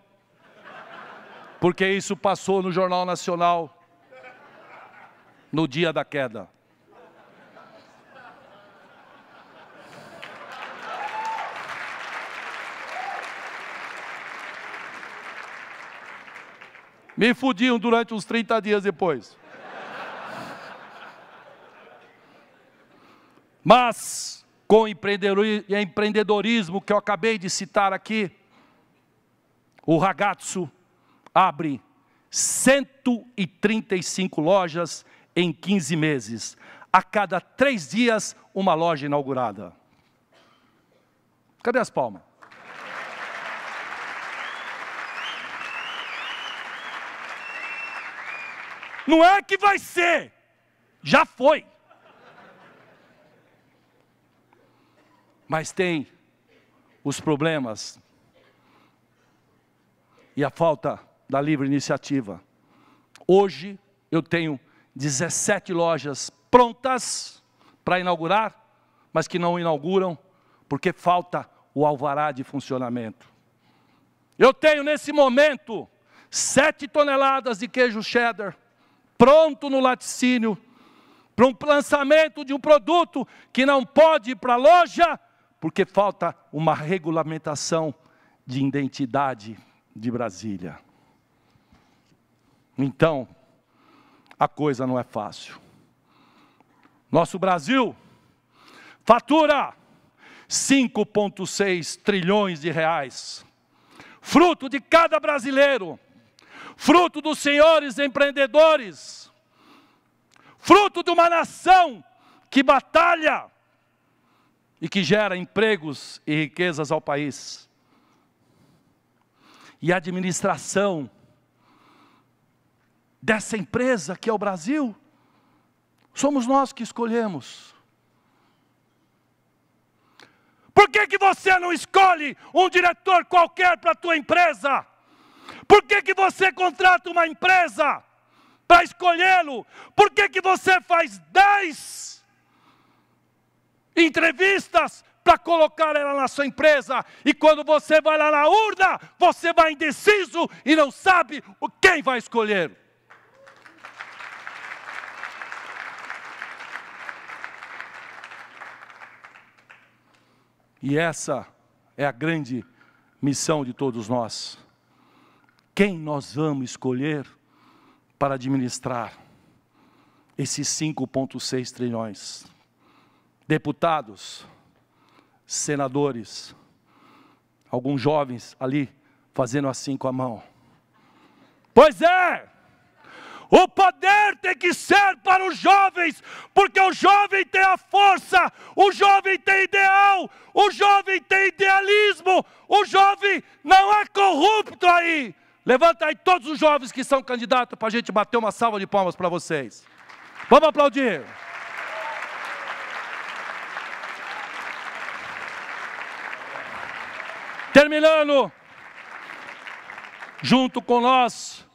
porque isso passou no Jornal Nacional no dia da queda. Me fudiam durante uns 30 dias depois. Mas, com o empreendedorismo que eu acabei de citar aqui, o Ragazzo abre 135 lojas em 15 meses. A cada 3 dias, uma loja inaugurada. Cadê as palmas? Não é que vai ser, já foi. Mas tem os problemas e a falta da livre iniciativa. Hoje eu tenho 17 lojas prontas para inaugurar, mas que não inauguram porque falta o alvará de funcionamento. Eu tenho nesse momento 7 toneladas de queijo cheddar pronto no laticínio para um lançamento de um produto que não pode ir para a loja porque falta uma regulamentação de identidade de Brasília. Então, a coisa não é fácil. Nosso Brasil fatura 5,6 trilhões de reais, fruto de cada brasileiro, fruto dos senhores empreendedores, fruto de uma nação que batalha e que gera empregos e riquezas ao país. E a administração dessa empresa que é o Brasil, somos nós que escolhemos. Por que que você não escolhe um diretor qualquer para a tua empresa? Por que que você contrata uma empresa para escolhê-lo? Por que que você faz 10 entrevistas para colocar ela na sua empresa? E quando você vai lá na urna, você vai indeciso e não sabe quem vai escolher. E essa é a grande missão de todos nós. Quem nós vamos escolher para administrar esses 5,6 trilhões? Deputados, senadores, alguns jovens ali fazendo assim com a mão. Pois é! O poder tem que ser para os jovens, porque o jovem tem a força, o jovem tem ideal, o jovem tem idealismo, o jovem não é corrupto aí. Levanta aí todos os jovens que são candidatos para a gente bater uma salva de palmas para vocês. Vamos aplaudir. Terminando, junto com nós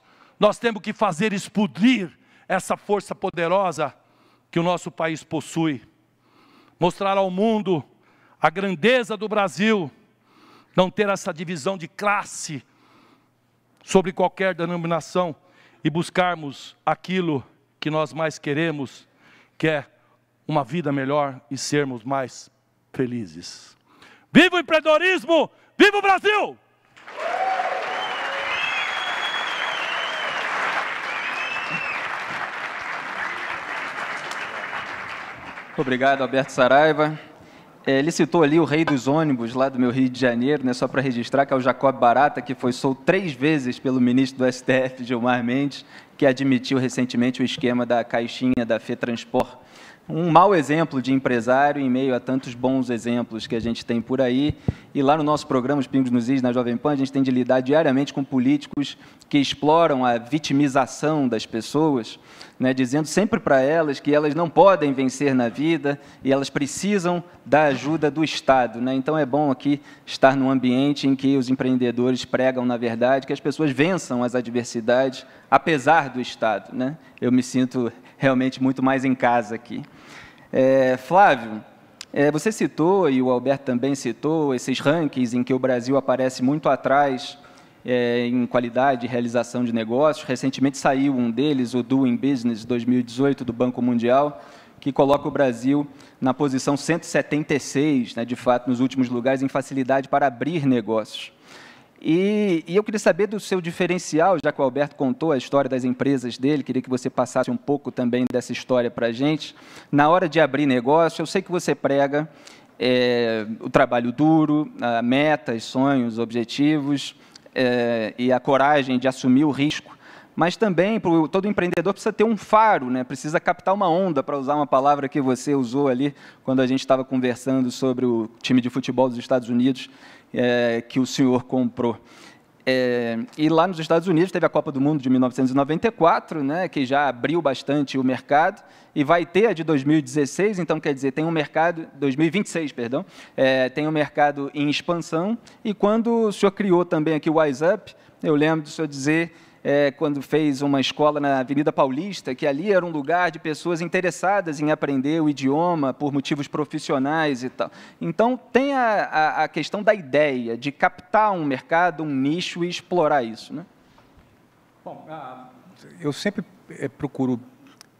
temos que fazer explodir essa força poderosa que o nosso país possui. Mostrar ao mundo a grandeza do Brasil, não ter essa divisão de classe sobre qualquer denominação e buscarmos aquilo que nós mais queremos, que é uma vida melhor e sermos mais felizes. Viva o empreendedorismo! Viva o Brasil! Obrigado, Alberto Saraiva. Ele citou ali o rei dos ônibus, lá do meu Rio de Janeiro, né, só para registrar, que é o Jacob Barata, que foi solto 3 vezes pelo ministro do STF, Gilmar Mendes, que admitiu recentemente o esquema da caixinha da FETransport, um mau exemplo de empresário em meio a tantos bons exemplos que a gente tem por aí. E lá no nosso programa, Os Pingos nos Is, na Jovem Pan, a gente tem de lidar diariamente com políticos que exploram a vitimização das pessoas, né, dizendo sempre para elas que elas não podem vencer na vida e elas precisam da ajuda do Estado, né? Então, é bom aqui estar num ambiente em que os empreendedores pregam, na verdade, que as pessoas vençam as adversidades, apesar do Estado, né? Eu me sinto realmente muito mais em casa aqui. Flávio, você citou, e o Alberto também citou, esses rankings em que o Brasil aparece muito atrás em qualidade e realização de negócios. Recentemente saiu um deles, o Doing Business 2018, do Banco Mundial, que coloca o Brasil na posição 176, né, de fato, nos últimos lugares, em facilidade para abrir negócios. E eu queria saber do seu diferencial, já que o Alberto contou a história das empresas dele, queria que você passasse um pouco também dessa história para a gente. Na hora de abrir negócio, eu sei que você prega o trabalho duro, metas, sonhos, objetivos, e a coragem de assumir o risco, mas também todo empreendedor precisa ter um faro, né? Precisa captar uma onda, para usar uma palavra que você usou ali quando a gente estava conversando sobre o time de futebol dos Estados Unidos, que o senhor comprou. E lá nos Estados Unidos teve a Copa do Mundo de 1994, né, que já abriu bastante o mercado, e vai ter a de 2016, então, quer dizer, tem um mercado, 2026, perdão, tem um mercado em expansão, e quando o senhor criou também aqui o Wise Up, eu lembro do senhor dizer, quando fez uma escola na Avenida Paulista, que ali era um lugar de pessoas interessadas em aprender o idioma por motivos profissionais e tal. Então, tem a questão da ideia de captar um mercado, um nicho e explorar isso, né? Bom, eu sempre procuro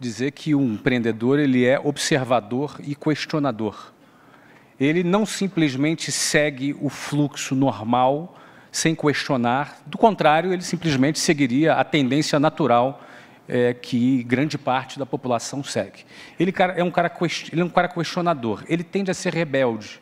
dizer que um empreendedor ele é observador e questionador. Ele não simplesmente segue o fluxo normal sem questionar. Do contrário, ele simplesmente seguiria a tendência natural que grande parte da população segue. Ele é um cara questionador, ele tende a ser rebelde.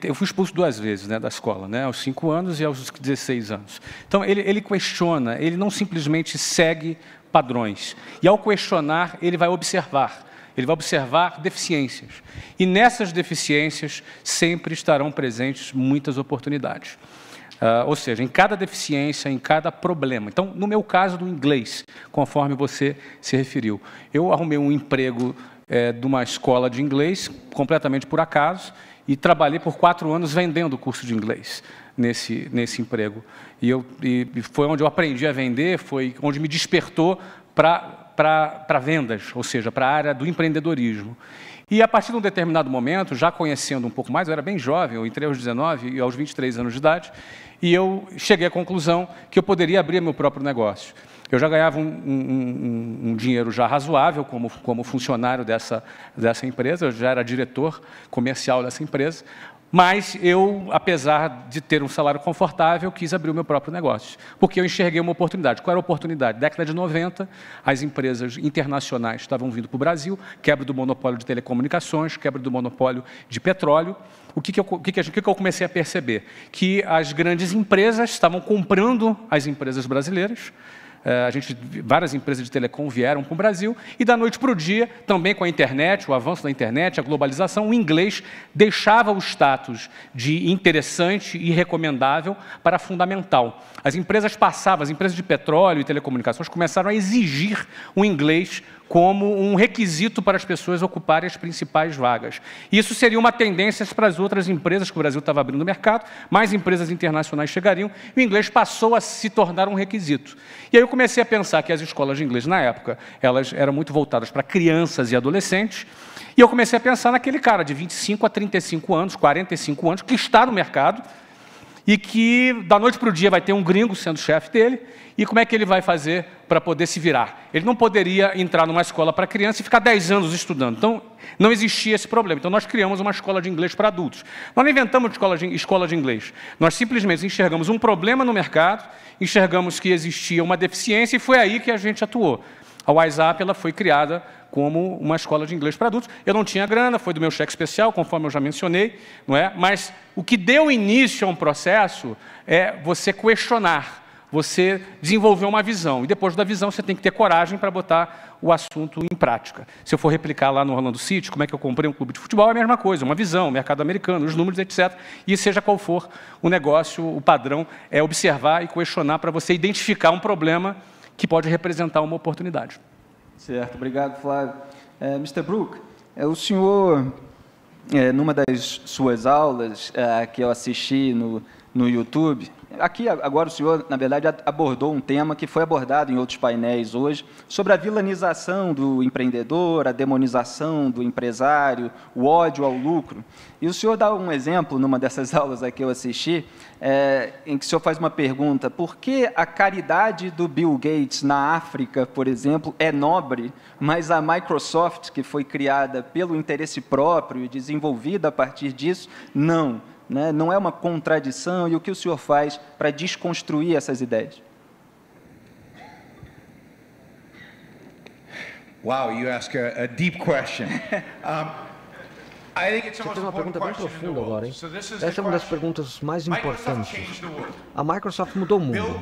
Eu fui expulso 2 vezes, né, da escola, né, aos 5 anos e aos 16 anos. Então, ele questiona, ele não simplesmente segue padrões. E, ao questionar, ele vai observar. Ele vai observar deficiências. E, nessas deficiências, sempre estarão presentes muitas oportunidades. Ou seja, em cada deficiência, em cada problema. Então, no meu caso do inglês, conforme você se referiu, eu arrumei um emprego de uma escola de inglês, completamente por acaso, e trabalhei por 4 anos vendendo o curso de inglês nesse emprego. E foi onde eu aprendi a vender, foi onde me despertou para vendas, ou seja, para a área do empreendedorismo. E, a partir de um determinado momento, já conhecendo um pouco mais, eu era bem jovem, eu entrei aos 19 e aos 23 anos de idade, e eu cheguei à conclusão que eu poderia abrir meu próprio negócio. Eu já ganhava um dinheiro já razoável como funcionário dessa empresa, eu já era diretor comercial dessa empresa, mas eu, apesar de ter um salário confortável, quis abrir o meu próprio negócio, porque eu enxerguei uma oportunidade. Qual era a oportunidade? Década de 90, as empresas internacionais estavam vindo para o Brasil, quebra do monopólio de telecomunicações, quebra do monopólio de petróleo. O que eu comecei a perceber? Que as grandes empresas estavam comprando as empresas brasileiras. Várias empresas de telecom vieram para o Brasil, e da noite para o dia, também com a internet, o avanço da internet, a globalização, o inglês deixava o status de interessante e recomendável para fundamental. As empresas de petróleo e telecomunicações começaram a exigir o inglês como um requisito para as pessoas ocuparem as principais vagas. Isso seria uma tendência para as outras empresas que o Brasil estava abrindo no mercado, mais empresas internacionais chegariam, e o inglês passou a se tornar um requisito. E aí eu comecei a pensar que as escolas de inglês, na época, elas eram muito voltadas para crianças e adolescentes, e eu comecei a pensar naquele cara de 25 a 35 anos, 45 anos, que está no mercado, e que, da noite para o dia, vai ter um gringo sendo chefe dele, e como é que ele vai fazer para poder se virar? Ele não poderia entrar numa escola para criança e ficar 10 anos estudando. Então, não existia esse problema. Então, nós criamos uma escola de inglês para adultos. Nós não inventamos escola de inglês. Nós simplesmente enxergamos um problema no mercado, enxergamos que existia uma deficiência, e foi aí que a gente atuou. A Wise Up, ela foi criada como uma escola de inglês para adultos. Eu não tinha grana, foi do meu cheque especial, conforme eu já mencionei, não é? Mas o que deu início a um processo é você questionar, você desenvolveu uma visão. E depois da visão, você tem que ter coragem para botar o assunto em prática. Se eu for replicar lá no Orlando City, como é que eu comprei um clube de futebol, é a mesma coisa, uma visão, mercado americano, os números, etc. E seja qual for o negócio, o padrão é observar e questionar para você identificar um problema que pode representar uma oportunidade. Certo, obrigado, Flávio. Mr. Brook, o senhor, numa das suas aulas que eu assisti no YouTube, aqui agora o senhor, na verdade, abordou um tema que foi abordado em outros painéis hoje, sobre a vilanização do empreendedor, a demonização do empresário, o ódio ao lucro. E o senhor dá um exemplo, numa dessas aulas que eu assisti, em que o senhor faz uma pergunta: por que a caridade do Bill Gates na África, por exemplo, é nobre, mas a Microsoft, que foi criada pelo interesse próprio e desenvolvida a partir disso, não? Não é uma contradição? E o que o senhor faz para desconstruir essas ideias? Wow, you ask a deep question. Você fez uma pergunta bem profunda agora, hein? Essa é uma das perguntas mais importantes. A Microsoft mudou o mundo.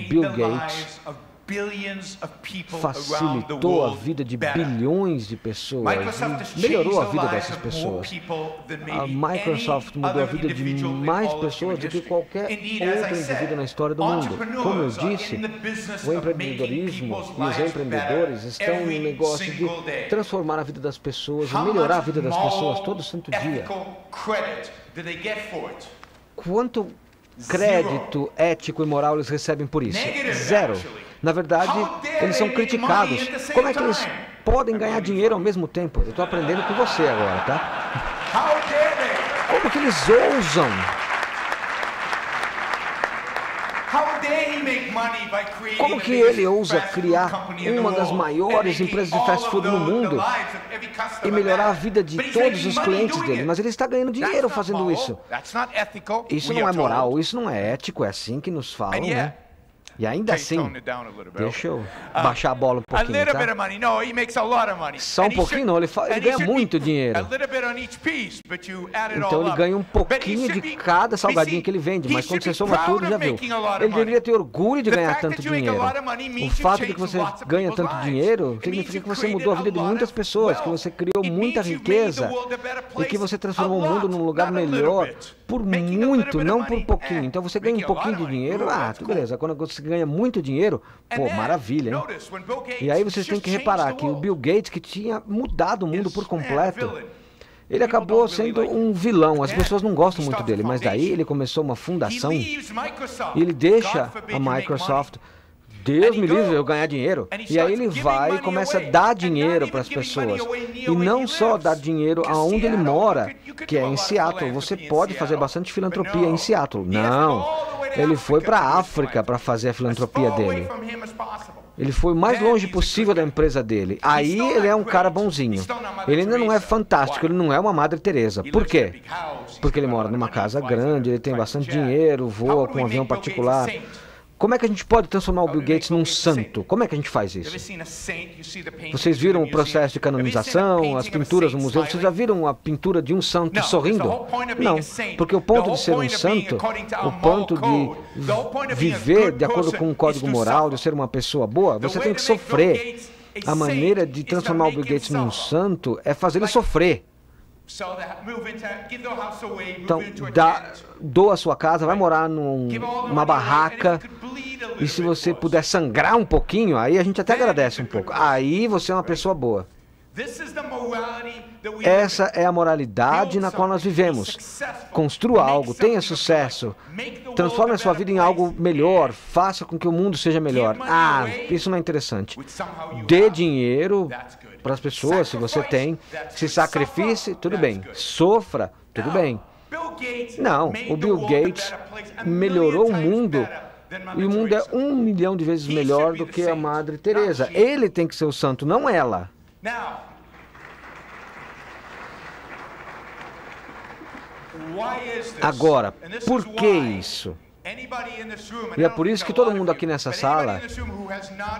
Bill Gates facilitou a vida de bilhões de pessoas e melhorou a vida dessas pessoas. A Microsoft mudou a vida de mais pessoas do que qualquer outro indivíduo na história do mundo. Como eu disse, o empreendedorismo e os empreendedores estão no negócio de transformar a vida das pessoas e melhorar a vida das pessoas todo santo dia. Quanto crédito ético e moral eles recebem por isso? Zero. Na verdade, eles são criticados. Como é que eles podem ganhar dinheiro ao mesmo tempo? Eu estou aprendendo com você agora, tá? Como que eles ousam? Como que ele ousa criar uma das maiores empresas de fast food no mundo e melhorar a vida de todos os clientes dele? Mas ele está ganhando dinheiro fazendo isso. Isso não é moral, isso não é ético, é assim que nos falam, né? E ainda assim, deixa eu baixar a bola um pouquinho, tá? Só um pouquinho não, ele ganha muito dinheiro. Então ele ganha um pouquinho de cada salgadinho que ele vende, mas quando você soma tudo, já viu. Ele deveria ter orgulho de ganhar tanto dinheiro. O fato de que você ganha tanto dinheiro significa que você mudou a vida de muitas pessoas, que você criou muita riqueza e que você transformou o mundo num lugar melhor por muito, não por pouquinho. Então você ganha um pouquinho de dinheiro, tudo beleza. Quando você ganha muito dinheiro, pô, maravilha, hein? E aí vocês têm que reparar que o Bill Gates, que tinha mudado o mundo por completo, ele acabou sendo um vilão. As pessoas não gostam muito dele, mas daí ele começou uma fundação e ele deixa a Microsoft. Deus me livre eu ganhar dinheiro. E aí ele vai e começa a dar dinheiro para as pessoas. E não só dar dinheiro aonde ele mora, que é em Seattle. Você pode fazer bastante filantropia em Seattle. Não. Ele foi para a África para fazer a filantropia dele. Ele foi o mais longe possível da empresa dele. Aí ele é um cara bonzinho. Ele ainda não é fantástico, ele não é uma Madre Teresa. Por quê? Porque ele mora numa casa grande, ele tem bastante dinheiro, voa com um avião particular. Como é que a gente pode transformar o Bill Gates num santo? Como é que a gente faz isso? Vocês viram o processo de canonização, as pinturas no museu? Vocês já viram a pintura de um santo sorrindo? Não, porque o ponto de ser um santo, o ponto de viver de acordo com um código moral, de ser uma pessoa boa, você tem que sofrer. A maneira de transformar o Bill Gates num santo é fazer ele sofrer. Então, doa a sua casa, vai morar numa barraca, e se você puder sangrar um pouquinho, aí a gente até agradece um pouco. Aí você é uma pessoa boa. Essa é a moralidade na qual nós vivemos. Construa algo, tenha sucesso, transforme a sua vida em algo melhor, faça com que o mundo seja melhor. Isso não é interessante. Dê dinheiro para as pessoas, se você tem. Se sacrifice, tudo bem. Sofra, tudo bem. Não, o Bill Gates melhorou o mundo. E o mundo é 1 milhão de vezes melhor do que a Madre Teresa. Ele tem que ser o santo, não ela. Agora, por que isso? E é por isso que todo mundo aqui nessa sala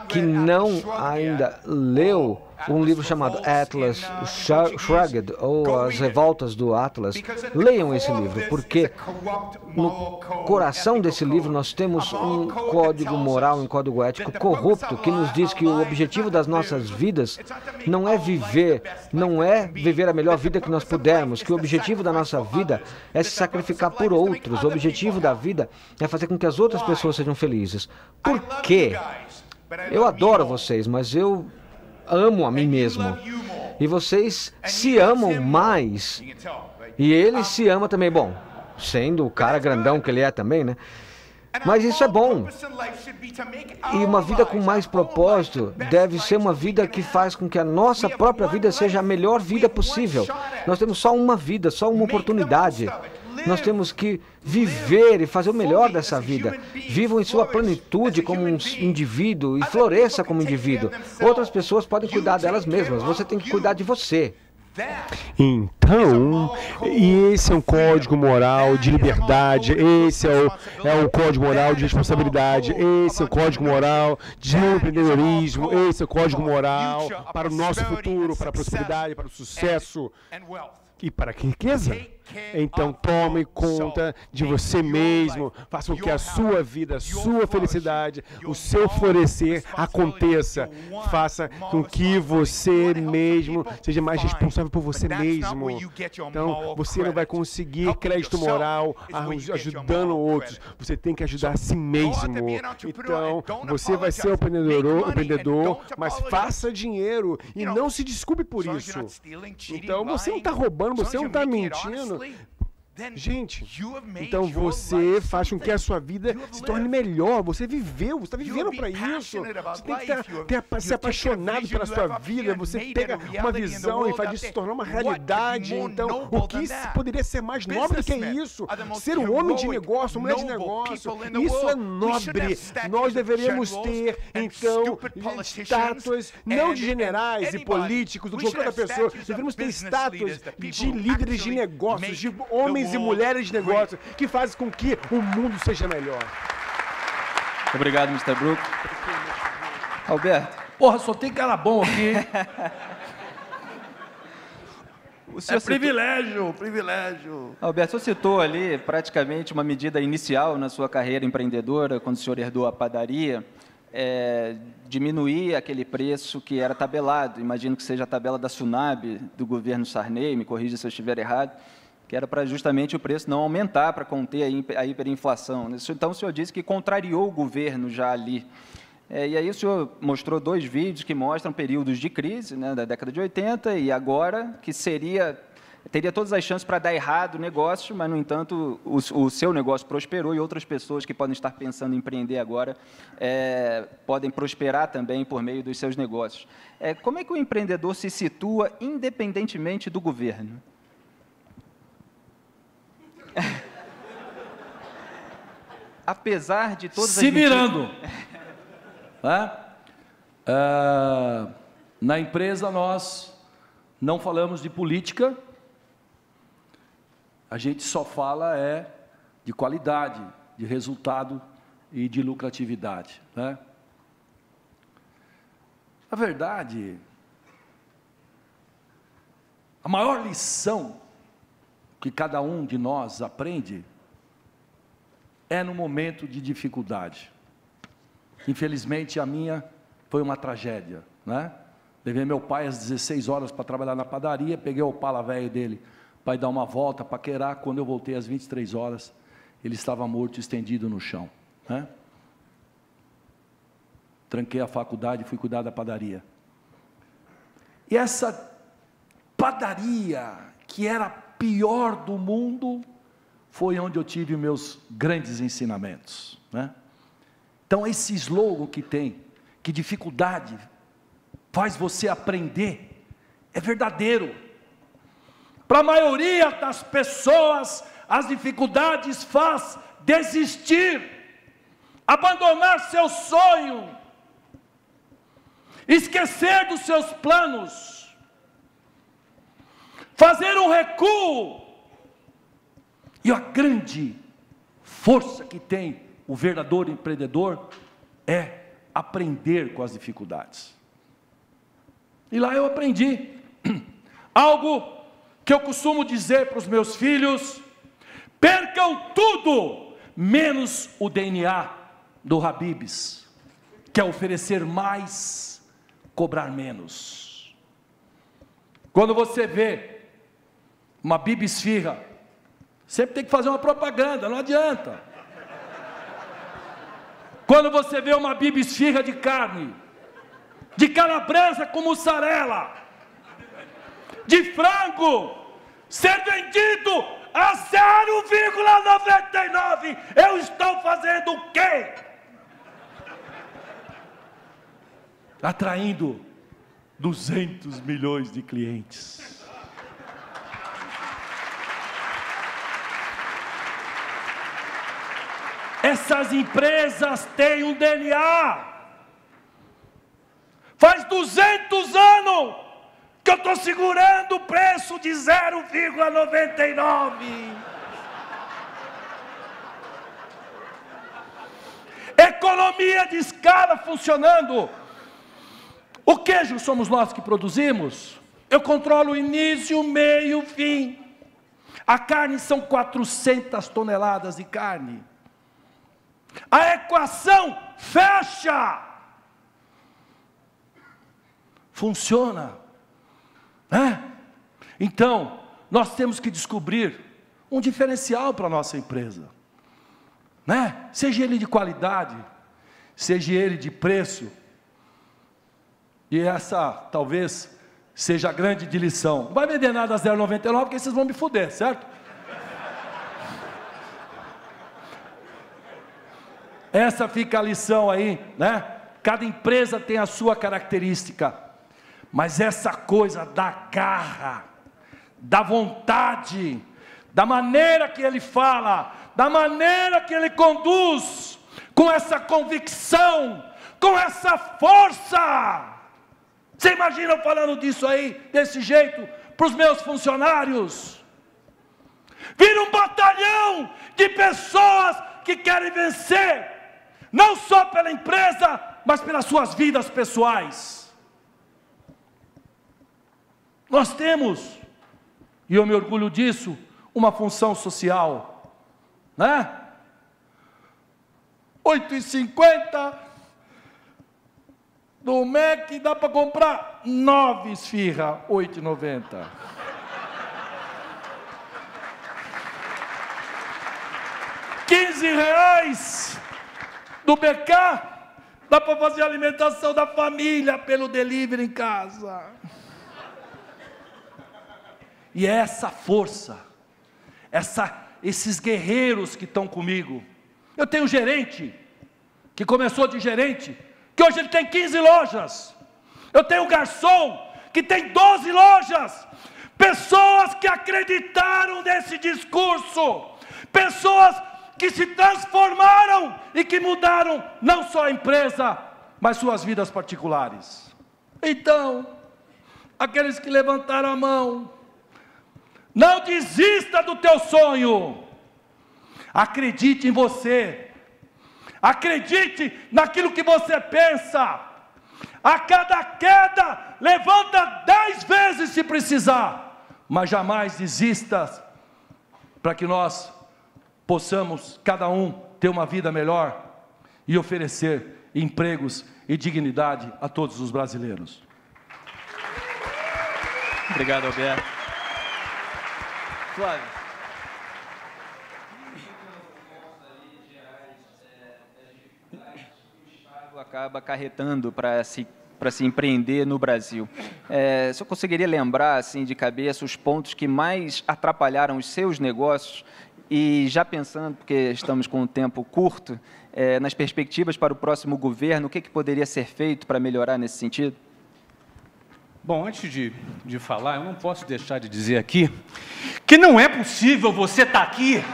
que não ainda leu um livro chamado Atlas Shrugged, ou As Revoltas do Atlas. Leiam esse livro, porque no coração desse livro nós temos um código moral, um código ético corrupto, que nos diz que o objetivo das nossas vidas não é viver a melhor vida que nós pudermos, que o objetivo da nossa vida é se sacrificar por outros, o objetivo da vida é fazer com que as outras pessoas sejam felizes. Por quê? Eu adoro vocês, mas eu amo a mim mesmo. E vocês se amam mais. E ele se ama também. Bom, sendo o cara grandão que ele é também, né? Mas isso é bom. E uma vida com mais propósito deve ser uma vida que faz com que a nossa própria vida seja a melhor vida possível. Nós temos só uma vida, só uma oportunidade. Nós temos que viver e fazer o melhor dessa vida. Vivam em sua plenitude como um indivíduo e floresça como indivíduo. Outras pessoas podem cuidar delas mesmas. Você tem que cuidar de você. Então, esse é um código moral de liberdade, esse é o código moral de responsabilidade, esse é o código moral de empreendedorismo, esse é o código moral para o nosso futuro, para a prosperidade, para o sucesso e para a riqueza. Então tome conta de você mesmo, faça com que a sua vida, a sua felicidade, o seu florescer aconteça. Faça com que você mesmo seja mais responsável por você mesmo. Então você não vai conseguir crédito moral ajudando outros, você tem que ajudar a si mesmo. Então você vai ser um empreendedor, mas faça dinheiro e não se desculpe por isso. Então você não está roubando, você não está mentindo. Gente, então você faz com que a sua vida se torne melhor. Você viveu, você está vivendo para isso. Você tem que ser apaixonado pela sua vida. Você pega uma visão e faz isso se tornar uma realidade. Então, o que poderia ser mais nobre do que isso? Ser um homem de negócio, uma mulher de negócio. Isso é nobre. Nós deveríamos ter, então, estátuas não de generais e políticos, do que qualquer outra pessoa. Deveríamos ter estátuas de líderes de negócios, de homens e mulheres de negócio que fazem com que o mundo seja melhor. Obrigado, Mr. Brook. Alberto. Porra, só tem cara bom aqui. Privilégio. Alberto, você citou ali praticamente uma medida inicial na sua carreira empreendedora, quando o senhor herdou a padaria, diminuir aquele preço que era tabelado. Imagino que seja a tabela da Sunab, do governo Sarney, me corrija se eu estiver errado, que era para justamente o preço não aumentar, para conter a hiperinflação. Então, o senhor disse que contrariou o governo já ali. E aí o senhor mostrou 2 vídeos que mostram períodos de crise, né, da década de 80 e agora, que teria todas as chances para dar errado o negócio, mas, no entanto, o seu negócio prosperou e outras pessoas que podem estar pensando em empreender agora podem prosperar também por meio dos seus negócios. Como é que o empreendedor se situa independentemente do governo? Apesar de todas se virando. Na empresa nós não falamos de política, a gente só fala de qualidade, de resultado e de lucratividade, né? Na verdade, a maior lição que cada um de nós aprende é no momento de dificuldade. Infelizmente, a minha foi uma tragédia, né? Levei meu pai às 16 horas para trabalhar na padaria, peguei o Opala velho dele para ir dar uma volta, paquerar. Quando eu voltei às 23 horas, ele estava morto, estendido no chão, né? Tranquei a faculdade e fui cuidar da padaria. E essa padaria, que era a pior do mundo, foi onde eu tive meus grandes ensinamentos, né? Então, esse slogan que tem, que dificuldade faz você aprender, é verdadeiro. Para a maioria das pessoas, as dificuldades faz desistir, abandonar seu sonho, esquecer dos seus planos, fazer um recuo. E a grande força que tem o verdadeiro empreendedor é aprender com as dificuldades. E lá eu aprendi algo que eu costumo dizer para os meus filhos: percam tudo, menos o DNA do Habib's, que é oferecer mais, cobrar menos. Quando você vê uma Bibi Esfirra, sempre tem que fazer uma propaganda, não adianta. Quando você vê uma Bibi Esfirra de carne, de calabresa com mussarela, de frango, ser vendido a 0,99, eu estou fazendo o quê? Atraindo 200 milhões de clientes. Essas empresas têm um DNA. Faz 200 anos que eu estou segurando o preço de 0,99. Economia de escala funcionando. O queijo somos nós que produzimos. Eu controlo o início, o meio, o fim. A carne são 400 toneladas de carne. A equação fecha. Funciona. Então, nós temos que descobrir um diferencial para a nossa empresa. Seja ele de qualidade, seja ele de preço. E essa, talvez, seja a grande de lição. Não vai vender nada a 0,99, porque vocês vão me fuder, certo? Essa fica a lição aí, Cada empresa tem a sua característica. Mas essa coisa da garra, da vontade, da maneira que ele fala, da maneira que ele conduz, com essa convicção, com essa força. Você imagina eu falando disso aí, desse jeito, para os meus funcionários? Vira um batalhão de pessoas que querem vencer, não só pela empresa, mas pelas suas vidas pessoais. Nós temos, e eu me orgulho disso, uma função social, 8,50 do Mac dá para comprar 9 esfirra, 8,90. R$15 do BK dá para fazer a alimentação da família pelo delivery em casa. E é essa força, esses guerreiros que estão comigo. Eu tenho um gerente, que começou de gerente, que hoje ele tem 15 lojas. Eu tenho um garçom, que tem 12 lojas. Pessoas que acreditaram nesse discurso. Pessoas que se transformaram e que mudaram não só a empresa, mas suas vidas particulares. Então, aqueles que levantaram a mão, não desista do teu sonho. Acredite em você. Acredite naquilo que você pensa. A cada queda, levanta 10 vezes se precisar. Mas jamais desista, para que nós possamos, cada um, ter uma vida melhor e oferecer empregos e dignidade a todos os brasileiros. Obrigado, Alberto. Flávio. Acaba acarretando para se empreender no Brasil. Se eu conseguiria lembrar assim de cabeça os pontos que mais atrapalharam os seus negócios, e já pensando, porque estamos com um tempo curto, nas perspectivas para o próximo governo, o que poderia ser feito para melhorar nesse sentido? Bom, antes de falar, eu não posso deixar de dizer aqui que não é possível você estar aqui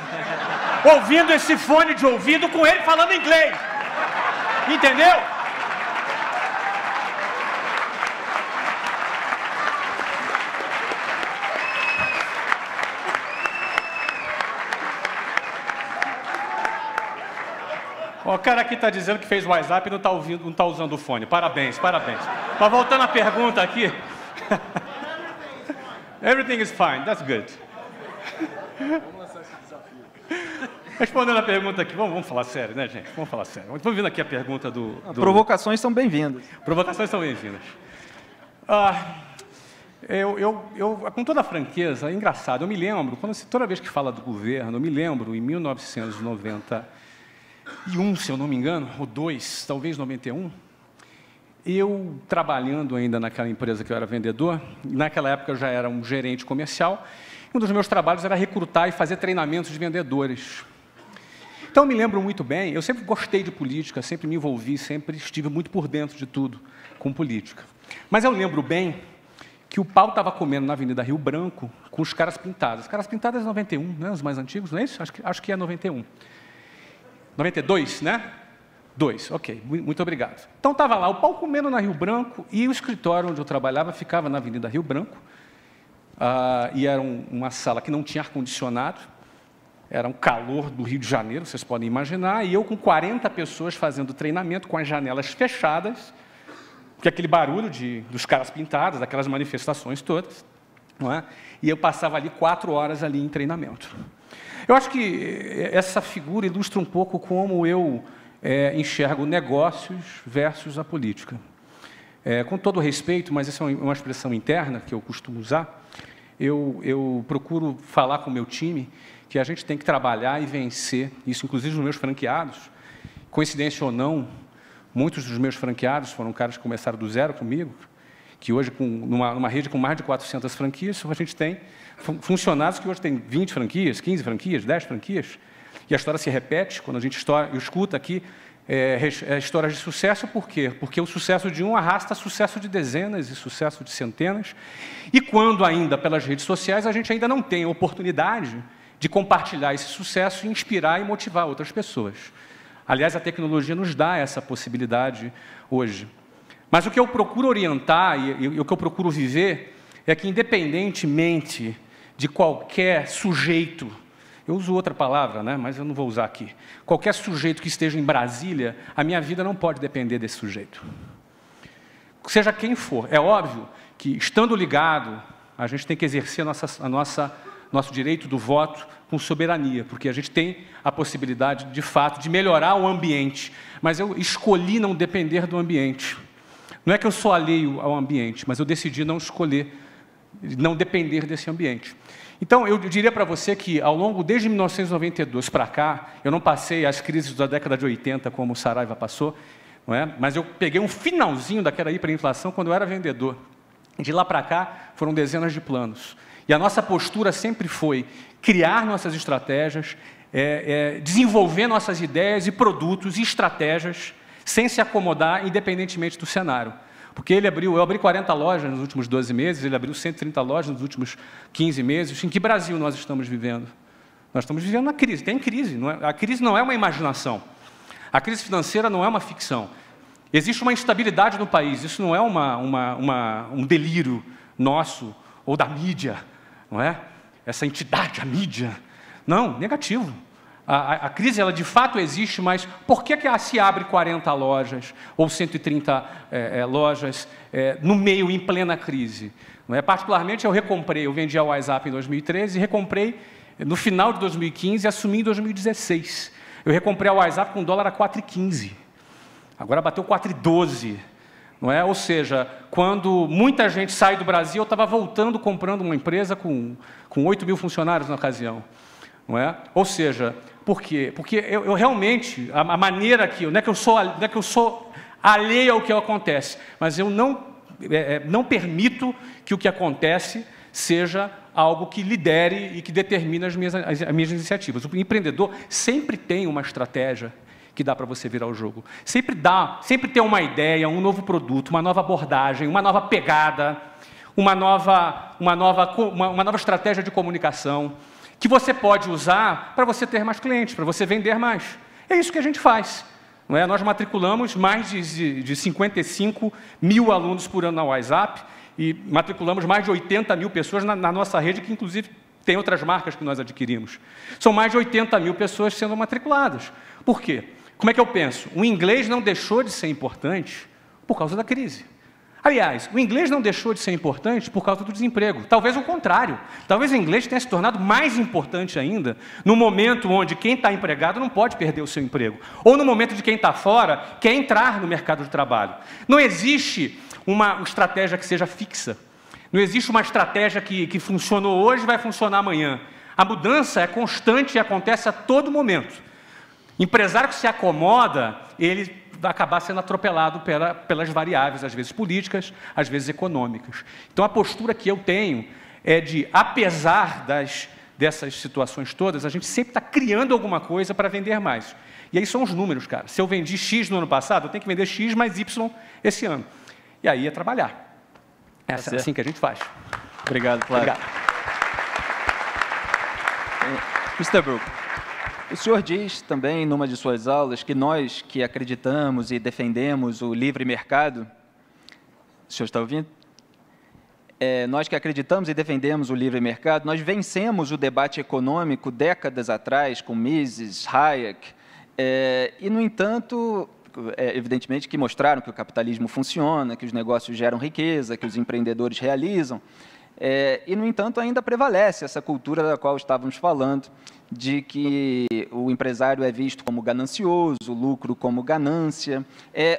ouvindo esse fone de ouvido com ele falando inglês. Entendeu? O cara aqui está dizendo que fez o WhatsApp e não está usando o fone. Parabéns, parabéns. Mas voltando à pergunta aqui. Everything is fine, that's good. Vamos lançar esse desafio. Respondendo a pergunta aqui, vamos falar sério, né, gente? Vamos falar sério. Estou vendo aqui a pergunta do... Provocações são bem-vindas. Provocações são bem-vindas. Com toda a franqueza, é engraçado, eu me lembro, toda vez que fala do governo, eu me lembro, em 1991, se eu não me engano, ou 2, talvez 91, eu trabalhando ainda naquela empresa que eu era vendedor, naquela época eu já era um gerente comercial, um dos meus trabalhos era recrutar e fazer treinamentos de vendedores. Então, eu me lembro muito bem, eu sempre gostei de política, sempre me envolvi, sempre estive muito por dentro de tudo com política. Mas eu lembro bem que o pau estava comendo na Avenida Rio Branco com os caras pintados. Os caras pintados é 91, né? Os mais antigos, não é isso? Acho que é 91. 92, né? 2, ok, muito obrigado. Então, estava lá o pau comendo na Rio Branco e o escritório onde eu trabalhava ficava na Avenida Rio Branco. E era uma sala que não tinha ar-condicionado, era um calor do Rio de Janeiro, vocês podem imaginar, e eu com 40 pessoas fazendo treinamento com as janelas fechadas, porque aquele barulho dos caras pintados, daquelas manifestações todas, não é? E eu passava ali 4 horas ali em treinamento. Eu acho que essa figura ilustra um pouco como eu enxergo negócios versus a política. Com todo respeito, mas essa é uma expressão interna que eu costumo usar, eu procuro falar com o meu time que a gente tem que trabalhar e vencer, isso inclusive os meus franqueados, coincidência ou não, muitos dos meus franqueados foram caras que começaram do zero comigo, que hoje, numa rede com mais de 400 franquias, a gente tem funcionários que hoje têm 20 franquias, 15 franquias, 10 franquias, e a história se repete, quando a gente escuta aqui histórias de sucesso, por quê? Porque o sucesso de um arrasta sucesso de dezenas e sucesso de centenas, e quando ainda, pelas redes sociais, a gente ainda não tem a oportunidade de compartilhar esse sucesso e inspirar e motivar outras pessoas. Aliás, a tecnologia nos dá essa possibilidade hoje. Mas o que eu procuro orientar e o que eu procuro viver é que, independentemente de qualquer sujeito, eu uso outra palavra, né, mas eu não vou usar aqui, qualquer sujeito que esteja em Brasília, a minha vida não pode depender desse sujeito. Seja quem for. É óbvio que, estando ligado, a gente tem que exercer nosso direito do voto com soberania, porque a gente tem a possibilidade, de fato, de melhorar o ambiente. Mas eu escolhi não depender do ambiente. Não é que eu sou alheio ao ambiente, mas eu decidi não escolher, não depender desse ambiente. Então, eu diria para você que, ao longo, desde 1992 para cá, eu não passei as crises da década de 80, como o Saraiva passou, não é? Mas eu peguei um finalzinho daquela hiperinflação quando eu era vendedor. De lá para cá, foram dezenas de planos. E a nossa postura sempre foi criar nossas estratégias, desenvolver nossas ideias e produtos e estratégias, sem se acomodar, independentemente do cenário. Porque eu abri 40 lojas nos últimos 12 meses, ele abriu 130 lojas nos últimos 15 meses. Em que Brasil nós estamos vivendo? Nós estamos vivendo uma crise, tem crise. A crise não é uma imaginação. A crise financeira não é uma ficção. Existe uma instabilidade no país, isso não é um delírio nosso ou da mídia, não é? Essa entidade, a mídia. Não, negativo. A crise, ela de fato existe, mas por que se abre 40 lojas ou 130 lojas no meio, em plena crise? Não é? Particularmente, eu vendi a WhatsApp em 2013 e recomprei no final de 2015 e assumi em 2016. Eu recomprei a WhatsApp com dólar a 4,15. Agora bateu 4,12. Não é? Ou seja, quando muita gente sai do Brasil, eu estava voltando comprando uma empresa com 8 mil funcionários na ocasião. Não é? Ou seja, por quê? Porque eu realmente, a maneira que... Não é que eu sou alheio ao que acontece, mas eu não permito que o que acontece seja algo que lidere e que determine as minhas iniciativas. O empreendedor sempre tem uma estratégia que dá para você virar o jogo. Sempre tem uma ideia, um novo produto, uma nova abordagem, uma nova pegada, uma nova estratégia de comunicação, que você pode usar para você ter mais clientes, para você vender mais. É isso que a gente faz. Não é? Nós matriculamos mais de 55 mil alunos por ano na WhatsApp e matriculamos mais de 80 mil pessoas na nossa rede, que inclusive tem outras marcas que nós adquirimos. São mais de 80 mil pessoas sendo matriculadas. Por quê? Como é que eu penso? O inglês não deixou de ser importante por causa da crise. Aliás, o inglês não deixou de ser importante por causa do desemprego. Talvez o contrário. Talvez o inglês tenha se tornado mais importante ainda no momento onde quem está empregado não pode perder o seu emprego. Ou no momento de quem está fora quer entrar no mercado de trabalho. Não existe uma estratégia que seja fixa. Não existe uma estratégia que funcionou hoje e vai funcionar amanhã. A mudança é constante e acontece a todo momento. Empresário que se acomoda, ele vai acabar sendo atropelado pelas variáveis, às vezes políticas, às vezes econômicas. Então, a postura que eu tenho é de, apesar dessas situações todas, a gente sempre está criando alguma coisa para vender mais. E aí são os números, cara. Se eu vendi X no ano passado, eu tenho que vender X mais Y esse ano. E aí é trabalhar. É assim que a gente faz. Obrigado, Flávio. Obrigado. Mr. Brook, o senhor diz também, numa de suas aulas, que nós que acreditamos e defendemos o livre mercado... O senhor está ouvindo? Nós que acreditamos e defendemos o livre mercado, nós vencemos o debate econômico décadas atrás, com Mises, Hayek, e, no entanto, evidentemente que mostraram que o capitalismo funciona, que os negócios geram riqueza, que os empreendedores realizam, e, no entanto, ainda prevalece essa cultura da qual estávamos falando, de que o empresário é visto como ganancioso, o lucro como ganância.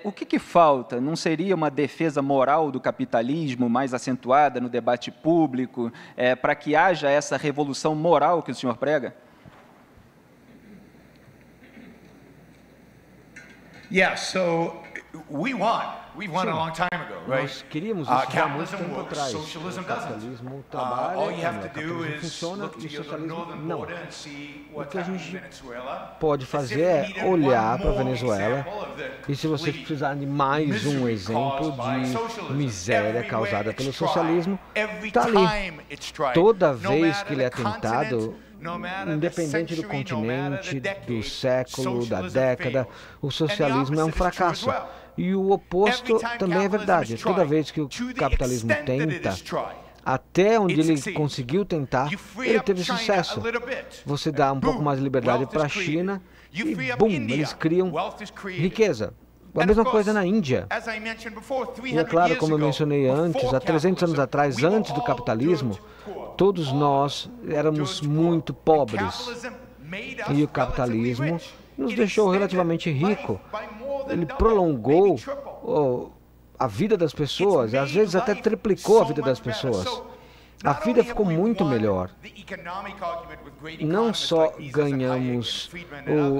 O que falta? Não seria uma defesa moral do capitalismo mais acentuada no debate público, para que haja essa revolução moral que o senhor prega? Yeah, so we won a long time ago, right? Nós queríamos isso há muito tempo atrás. O capitalismo trabalha, o capitalismo funciona e o socialismo não. O que a gente pode fazer é olhar para a Venezuela e, se vocês precisarem de mais um exemplo de miséria causada pelo socialismo, está ali. Toda vez que ele é tentado, independente do continente, do século, da década, o socialismo é um fracasso. E o oposto também é verdade. Toda vez que o capitalismo tenta, até onde ele conseguiu tentar, ele teve sucesso. Você dá um pouco mais de liberdade para a China e, bum, eles criam riqueza. A mesma coisa na Índia. E é claro, como eu mencionei antes, há 300 anos atrás, antes do capitalismo, todos nós éramos muito pobres. E o capitalismo nos deixou relativamente rico. Ele prolongou a vida das pessoas, às vezes até triplicou a vida das pessoas. A vida ficou muito melhor. Não só ganhamos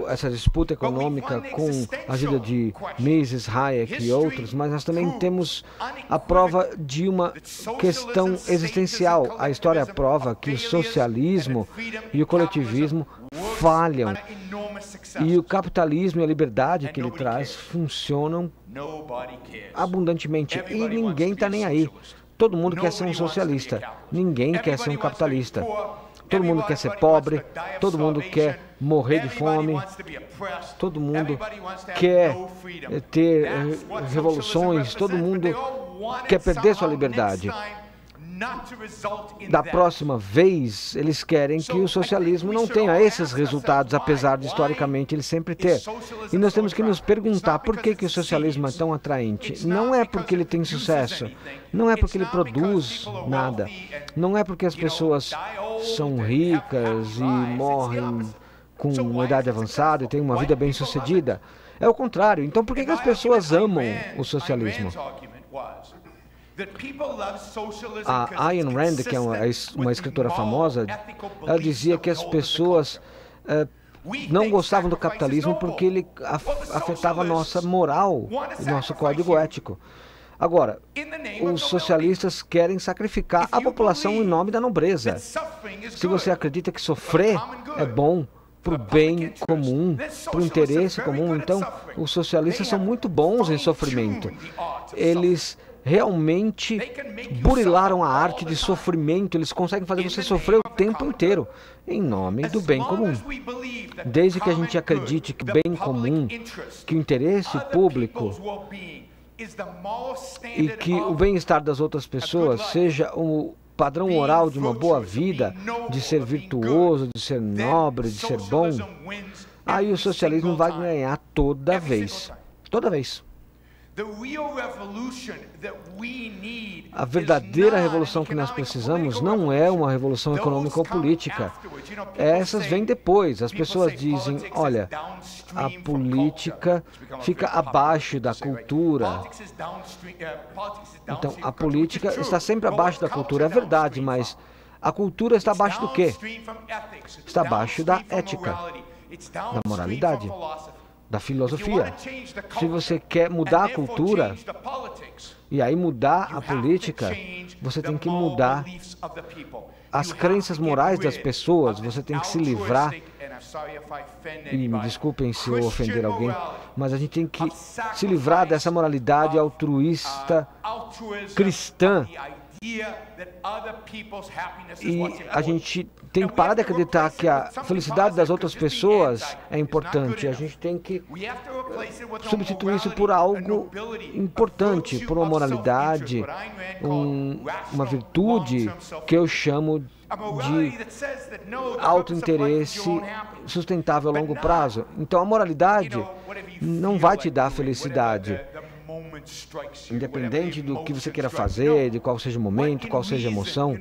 essa disputa econômica com a ajuda de Mises, Hayek e outros, mas nós também temos a prova de uma questão existencial. A história prova que o socialismo e o coletivismo falham. E o capitalismo e a liberdade que ele traz funcionam abundantemente. E ninguém está nem aí. Todo mundo quer ser um socialista. Ninguém quer ser um capitalista. Todo mundo quer ser pobre. Todo mundo quer morrer de fome. Todo mundo quer ter revoluções. Todo mundo quer perder sua liberdade. Da próxima vez, eles querem que o socialismo não tenha esses resultados, apesar de, historicamente, ele sempre ter. E nós temos que nos perguntar por que o socialismo é tão atraente. Não é porque ele tem sucesso, não é porque ele produz nada, não é porque as pessoas são ricas e morrem com uma idade avançada e têm uma vida bem-sucedida. É o contrário. Então, por que as pessoas amam o socialismo? A Ayn Rand, que é uma escritora famosa, ela dizia que as pessoas não gostavam do capitalismo porque ele afetava a nossa moral, nosso código ético. Agora, os socialistas querem sacrificar a população em nome da nobreza. Se você acredita que sofrer é bom para o bem comum, para o interesse comum, então os socialistas são muito bons em sofrimento. Eles realmente burilaram a arte de sofrimento. Eles conseguem fazer você sofrer o tempo inteiro em nome do bem comum. Desde que a gente acredite que o bem comum, que o interesse público e que o bem-estar das outras pessoas seja o padrão moral de uma boa vida, de ser virtuoso, de ser nobre, de ser bom, aí o socialismo vai ganhar toda vez. Toda vez. A verdadeira revolução que nós precisamos não é uma revolução econômica ou política. Essas vêm depois. As pessoas dizem, olha, a política fica abaixo da cultura. Então, a política está sempre abaixo da cultura. É verdade, mas a cultura está abaixo do quê? Está abaixo da ética, da moralidade, da filosofia. Se você quer mudar a cultura e aí mudar a política, você tem que mudar as crenças morais das pessoas, você tem que se livrar, e me desculpem se eu ofender alguém, mas a gente tem que se livrar dessa moralidade altruísta cristã. E a gente tem que parar de acreditar que a felicidade das outras pessoas é importante. A gente tem que substituir isso por algo importante, por uma moralidade, uma virtude que eu chamo de autointeresse sustentável a longo prazo. Então, a moralidade não vai te dar felicidade. Independente do que você queira fazer, de qual seja o momento, qual seja a emoção,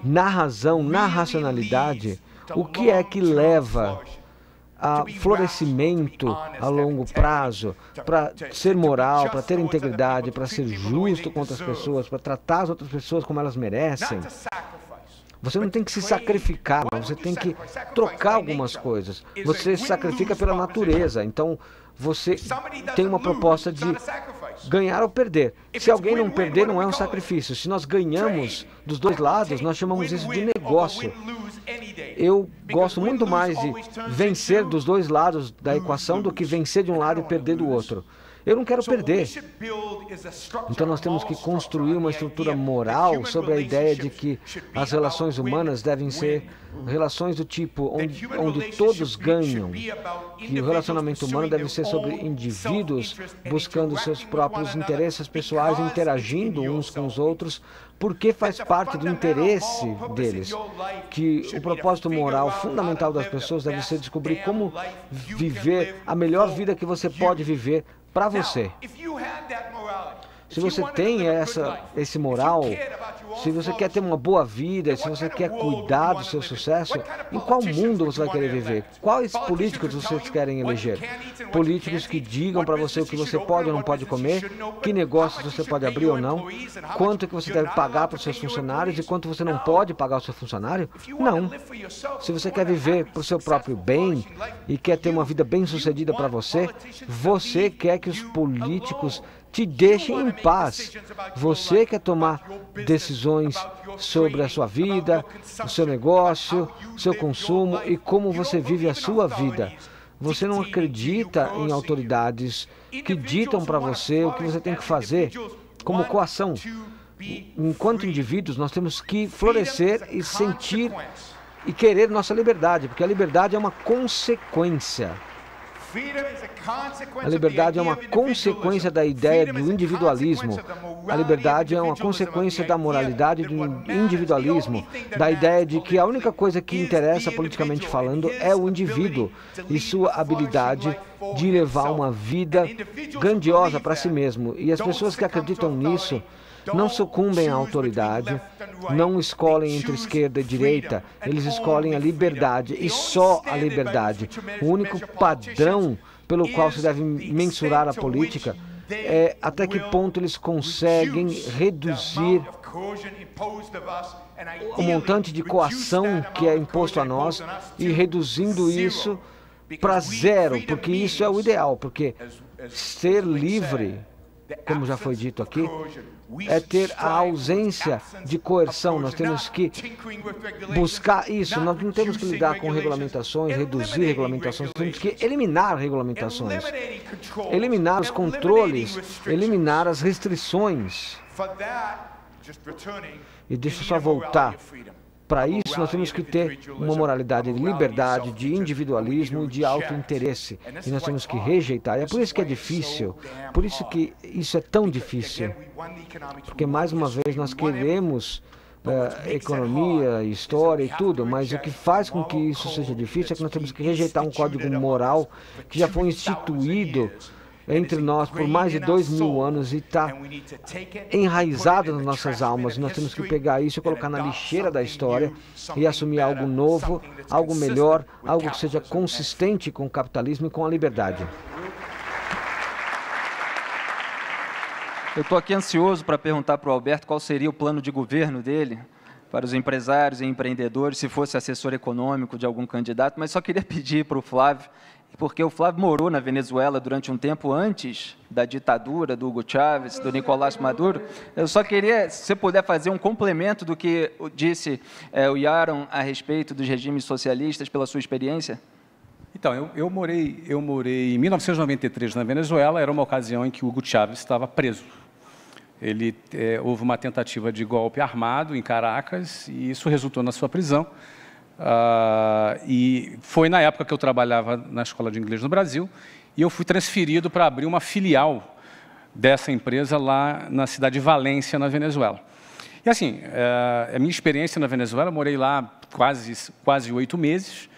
na razão, na racionalidade, o que é que leva a florescimento a longo prazo, para ser moral, para ter integridade, para ser justo com outras pessoas, para tratar as outras pessoas como elas merecem? Você não tem que se sacrificar, você tem que trocar algumas coisas. Você se sacrifica pela natureza, então você tem uma proposta de ganhar ou perder. Se alguém não perder, não é um sacrifício. Se nós ganhamos dos dois lados, nós chamamos isso de negócio. Eu gosto muito mais de vencer dos dois lados da equação do que vencer de um lado e perder do outro. Eu não quero perder. Então nós temos que construir uma estrutura moral sobre a ideia de que as relações humanas devem ser relações do tipo onde todos ganham, que o relacionamento humano deve ser sobre indivíduos buscando seus próprios interesses pessoais, interagindo uns com os outros, porque faz parte do interesse deles, que o propósito moral fundamental das pessoas deve ser descobrir como viver a melhor vida que você pode viver para você. Se você tem esse moral, se você quer ter uma boa vida, se você quer cuidar do seu sucesso, em qual mundo você vai querer viver? Quais políticos vocês querem eleger? Políticos que digam para você o que você pode ou não pode comer, que negócios você pode abrir ou não, quanto que você deve pagar para os seus funcionários e quanto você não pode pagar ao seu funcionário? Não. Se você quer viver para o seu próprio bem e quer ter uma vida bem-sucedida para você, você quer que os políticos te deixem em paz. Você quer tomar decisões sobre a sua vida, o seu negócio, o seu consumo e como você vive a sua vida. Você não acredita em autoridades que ditam para você o que você tem que fazer como coação. Enquanto indivíduos, nós temos que florescer e sentir e querer nossa liberdade, porque a liberdade é uma consequência. A liberdade é uma consequência da ideia do individualismo. A liberdade é uma consequência da moralidade do individualismo, da ideia de que a única coisa que interessa politicamente falando é o indivíduo e sua habilidade de levar uma vida grandiosa para si mesmo. E as pessoas que acreditam nisso não sucumbem à autoridade, não escolhem entre esquerda e direita, eles escolhem a liberdade e só a liberdade. O único padrão pelo qual se deve mensurar a política é até que ponto eles conseguem reduzir o montante de coação que é imposto a nós e reduzindo isso para zero, porque isso é o ideal, porque ser livre, como já foi dito aqui, é ter a ausência de coerção. Nós temos que buscar isso. Nós não temos que lidar com regulamentações, reduzir regulamentações. Temos que eliminar regulamentações, eliminar os controles, eliminar as restrições. E deixa eu só voltar. Para isso, nós temos que ter uma moralidade de liberdade, de individualismo e de autointeresse. E nós temos que rejeitar. E é por isso que é difícil, por isso que isso é tão difícil. Porque, mais uma vez, nós queremos economia, história e tudo, mas o que faz com que isso seja difícil é que nós temos que rejeitar um código moral que já foi instituído entre nós por mais de 2000 anos e está enraizado nas nossas almas. Nós temos que pegar isso e colocar na lixeira da história e assumir algo novo, algo melhor, algo que seja consistente com o capitalismo e com a liberdade. Eu estou aqui ansioso para perguntar para o Alberto qual seria o plano de governo dele para os empresários e empreendedores, se fosse assessor econômico de algum candidato, mas só queria pedir para o Flávio, porque o Flávio morou na Venezuela durante um tempo antes da ditadura do Hugo Chávez, do Nicolás Maduro. Eu só queria, se você puder fazer um complemento do que disse o Yaron a respeito dos regimes socialistas, pela sua experiência. Então, eu morei em 1993 na Venezuela, era uma ocasião em que o Hugo Chávez estava preso. Houve uma tentativa de golpe armado em Caracas e isso resultou na sua prisão. E foi na época que eu trabalhava na Escola de Inglês no Brasil e eu fui transferido para abrir uma filial dessa empresa lá na cidade de Valência, na Venezuela. E assim, a minha experiência na Venezuela, eu morei lá quase 8 meses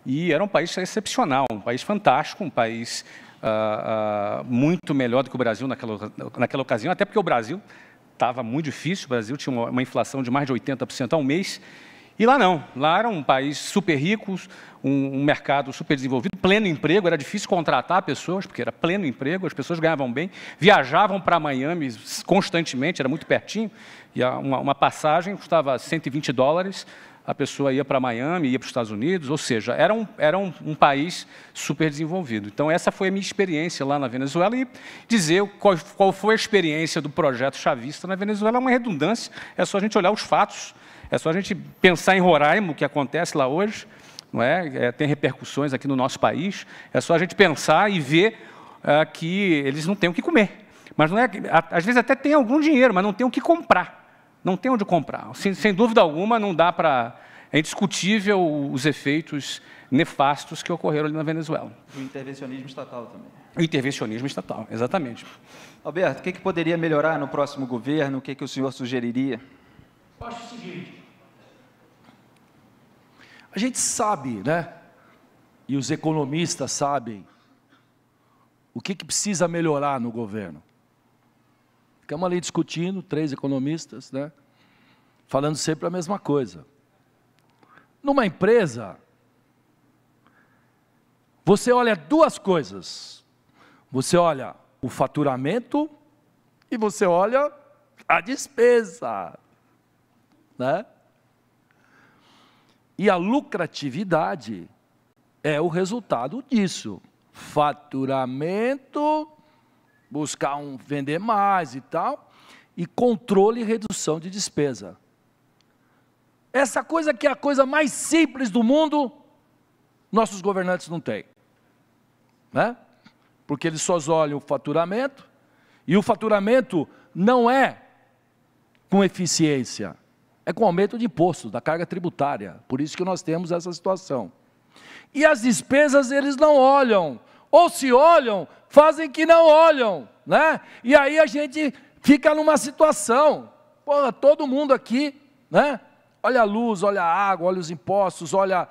e era um país excepcional, um país fantástico, um país muito melhor do que o Brasil naquela ocasião, até porque o Brasil estava muito difícil, o Brasil tinha uma inflação de mais de 80% ao mês, e lá não, lá era um país super rico, um mercado super desenvolvido, pleno emprego, era difícil contratar pessoas, porque era pleno emprego, as pessoas ganhavam bem, viajavam para Miami constantemente, era muito pertinho, e uma passagem custava $120, a pessoa ia para Miami, ia para os Estados Unidos, ou seja, era um país super desenvolvido. Então, essa foi a minha experiência lá na Venezuela, e dizer qual foi a experiência do projeto chavista na Venezuela é uma redundância, é só a gente olhar os fatos, é só a gente pensar em Roraima, o que acontece lá hoje, não é? Tem repercussões aqui no nosso país, é só a gente pensar e ver que eles não têm o que comer. Mas não é, às vezes até tem algum dinheiro, mas não tem o que comprar. Não tem onde comprar. Sem dúvida alguma, não dá para... É indiscutível os efeitos nefastos que ocorreram ali na Venezuela. O intervencionismo estatal também. O intervencionismo estatal, exatamente. Alberto, o que poderia melhorar no próximo governo? O que o senhor sugeriria? Eu acho o seguinte, a gente sabe, né, e os economistas sabem, o que precisa melhorar no governo. Ficamos ali discutindo, 3 economistas, né, falando sempre a mesma coisa. Numa empresa, você olha 2 coisas. Você olha o faturamento e você olha a despesa, né? E a lucratividade é o resultado disso. Faturamento, buscar vender mais e tal, e controle e redução de despesa. Essa coisa que é a coisa mais simples do mundo, nossos governantes não têm, né? Porque eles só olham o faturamento, e o faturamento não é com eficiência, é com aumento de impostos, da carga tributária. Por isso que nós temos essa situação. E as despesas eles não olham, ou se olham, fazem que não olham, né? E aí a gente fica numa situação, porra, todo mundo aqui, né? Olha a luz, olha a água, olha os impostos, olha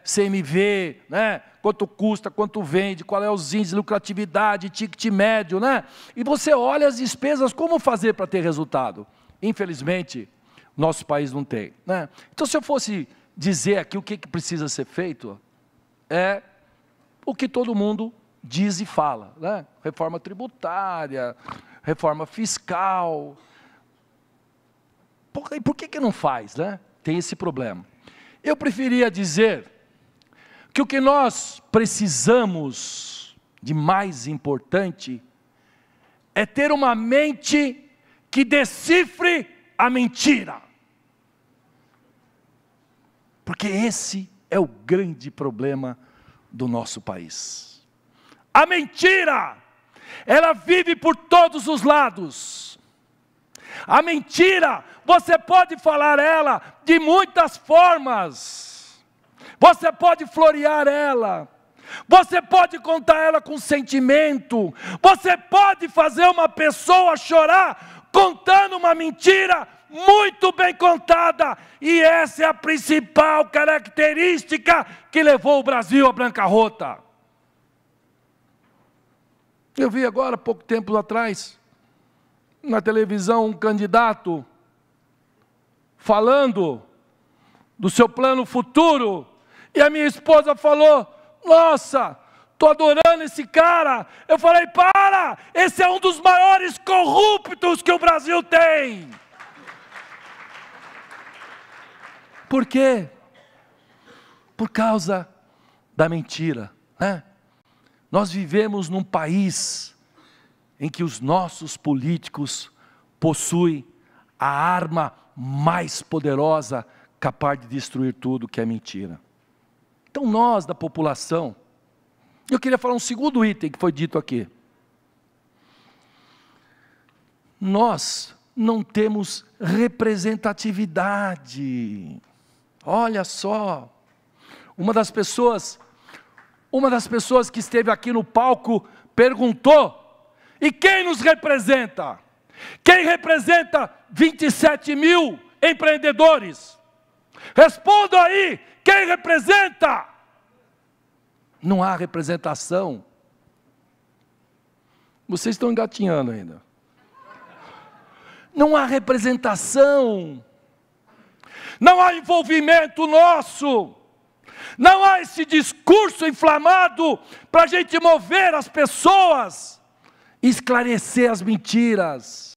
CMV, né? Quanto custa, quanto vende, qual é os índices de lucratividade, ticket médio, né? E você olha as despesas, como fazer para ter resultado? Infelizmente, nosso país não tem, né? Então, se eu fosse dizer aqui o que precisa ser feito, é o que todo mundo diz e fala, né? Reforma tributária, reforma fiscal. E por que não faz, né? Tem esse problema. Eu preferia dizer que o que nós precisamos de mais importante é ter uma mente que decifre a mentira. Porque esse é o grande problema do nosso país. A mentira, ela vive por todos os lados. A mentira, você pode falar ela de muitas formas. Você pode florear ela. Você pode contar ela com sentimento. Você pode fazer uma pessoa chorar contando uma mentira muito bem contada, e essa é a principal característica que levou o Brasil à bancarrota. Eu vi agora, pouco tempo atrás, na televisão, um candidato falando do seu plano futuro, e a minha esposa falou: nossa, estou adorando esse cara. Eu falei: para, esse é um dos maiores corruptos que o Brasil tem. Por quê? Por causa da mentira, né? Nós vivemos num país em que os nossos políticos possuem a arma mais poderosa capaz de destruir tudo, que é mentira. Então nós, da população, eu queria falar um segundo item que foi dito aqui. Nós não temos representatividade. Olha só, uma das pessoas que esteve aqui no palco perguntou: e quem nos representa? Quem representa 27 mil empreendedores? Responda aí, quem representa? Não há representação. Vocês estão engatinhando ainda. Não há representação. Não há envolvimento nosso. Não há esse discurso inflamado para a gente mover as pessoas, esclarecer as mentiras.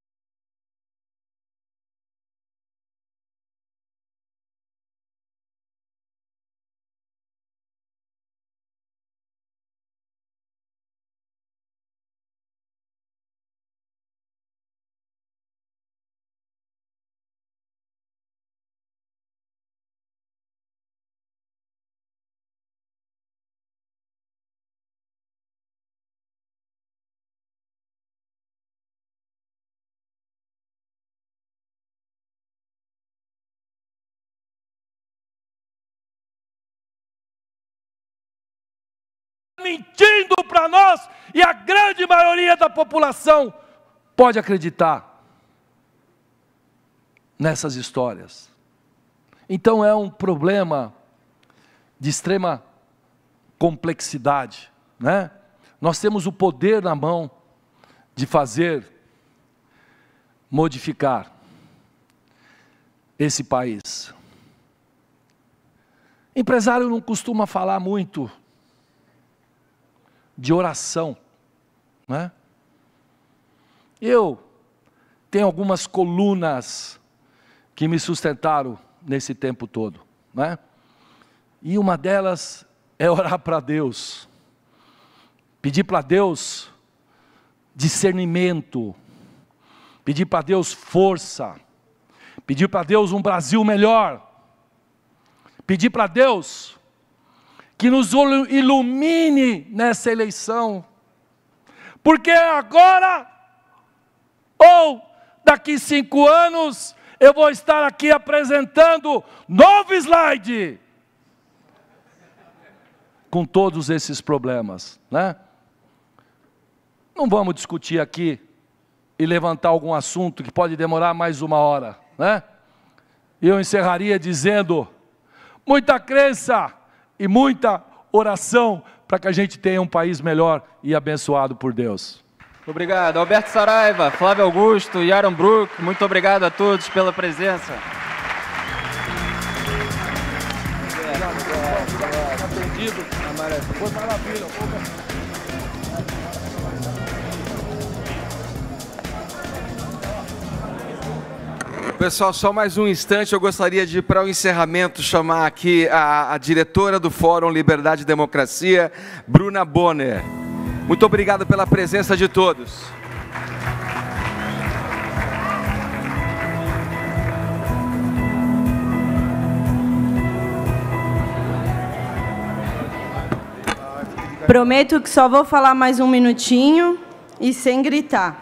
Mentindo para nós, e a grande maioria da população pode acreditar nessas histórias. Então é um problema de extrema complexidade, né? Nós temos o poder na mão de fazer, modificar esse país. Empresário não costuma falar muito de oração, né? Eu tenho algumas colunas que me sustentaram nesse tempo todo, né? E uma delas é orar para Deus, pedir para Deus discernimento, pedir para Deus força, pedir para Deus um Brasil melhor, pedir para Deus que nos ilumine nessa eleição, porque agora, ou daqui 5 anos, eu vou estar aqui apresentando novo slide, com todos esses problemas, né? Não vamos discutir aqui e levantar algum assunto que pode demorar mais 1 hora, né? Eu encerraria dizendo: muita crença e muita oração para que a gente tenha um país melhor e abençoado por Deus. Obrigado. Alberto Saraiva, Flávio Augusto, Yaron Brook, muito obrigado a todos pela presença. Atendido. Foi maravilha. Pessoal, só mais um instante, eu gostaria de, para o encerramento, chamar aqui a diretora do Fórum Liberdade e Democracia, Bruna Bonner. Muito obrigado pela presença de todos. Prometo que só vou falar mais 1 minutinho e sem gritar.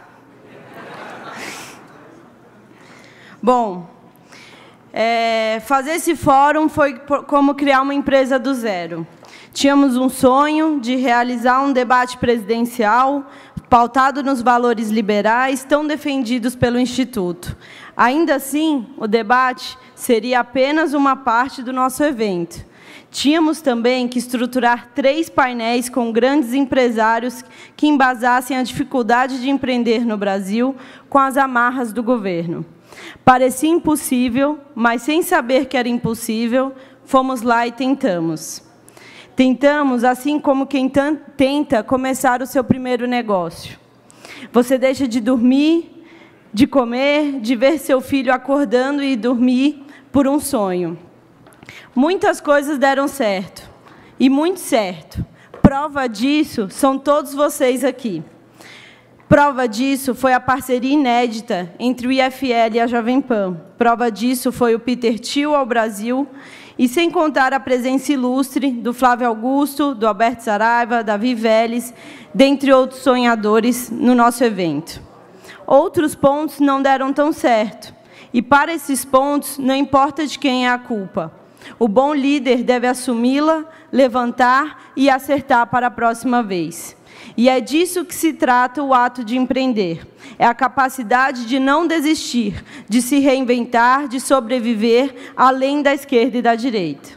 Bom, fazer esse fórum foi como criar uma empresa do zero. Tínhamos um sonho de realizar um debate presidencial pautado nos valores liberais tão defendidos pelo Instituto. Ainda assim, o debate seria apenas uma parte do nosso evento. Tínhamos também que estruturar 3 painéis com grandes empresários que embasassem a dificuldade de empreender no Brasil com as amarras do governo. Parecia impossível, mas sem saber que era impossível, fomos lá e tentamos. Tentamos, assim como quem tenta começar o seu primeiro negócio. Você deixa de dormir, de comer, de ver seu filho acordando e dormir por um sonho. Muitas coisas deram certo, e muito certo. Prova disso são todos vocês aqui. Prova disso foi a parceria inédita entre o IFL e a Jovem Pan. Prova disso foi o Peter Thiel ao Brasil, e sem contar a presença ilustre do Flávio Augusto, do Alberto Saraiva, Davi Vélez, dentre outros sonhadores no nosso evento. Outros pontos não deram tão certo, e para esses pontos não importa de quem é a culpa. O bom líder deve assumi-la, levantar e acertar para a próxima vez. E é disso que se trata o ato de empreender. É a capacidade de não desistir, de se reinventar, de sobreviver, além da esquerda e da direita.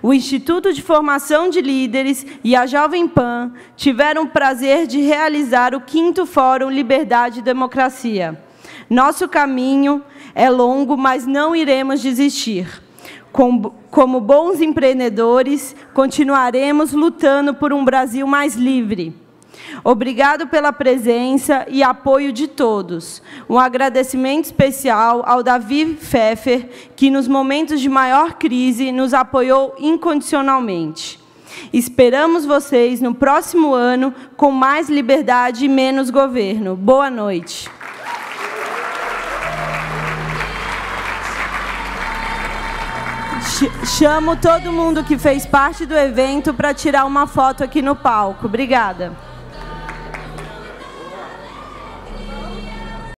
O Instituto de Formação de Líderes e a Jovem Pan tiveram o prazer de realizar o 5º Fórum Liberdade e Democracia. Nosso caminho é longo, mas não iremos desistir. Como bons empreendedores, continuaremos lutando por um Brasil mais livre. Obrigado pela presença e apoio de todos. Um agradecimento especial ao Davi Pfeffer, que nos momentos de maior crise nos apoiou incondicionalmente. Esperamos vocês no próximo ano com mais liberdade e menos governo. Boa noite. Chamo todo mundo que fez parte do evento para tirar uma foto aqui no palco. Obrigada.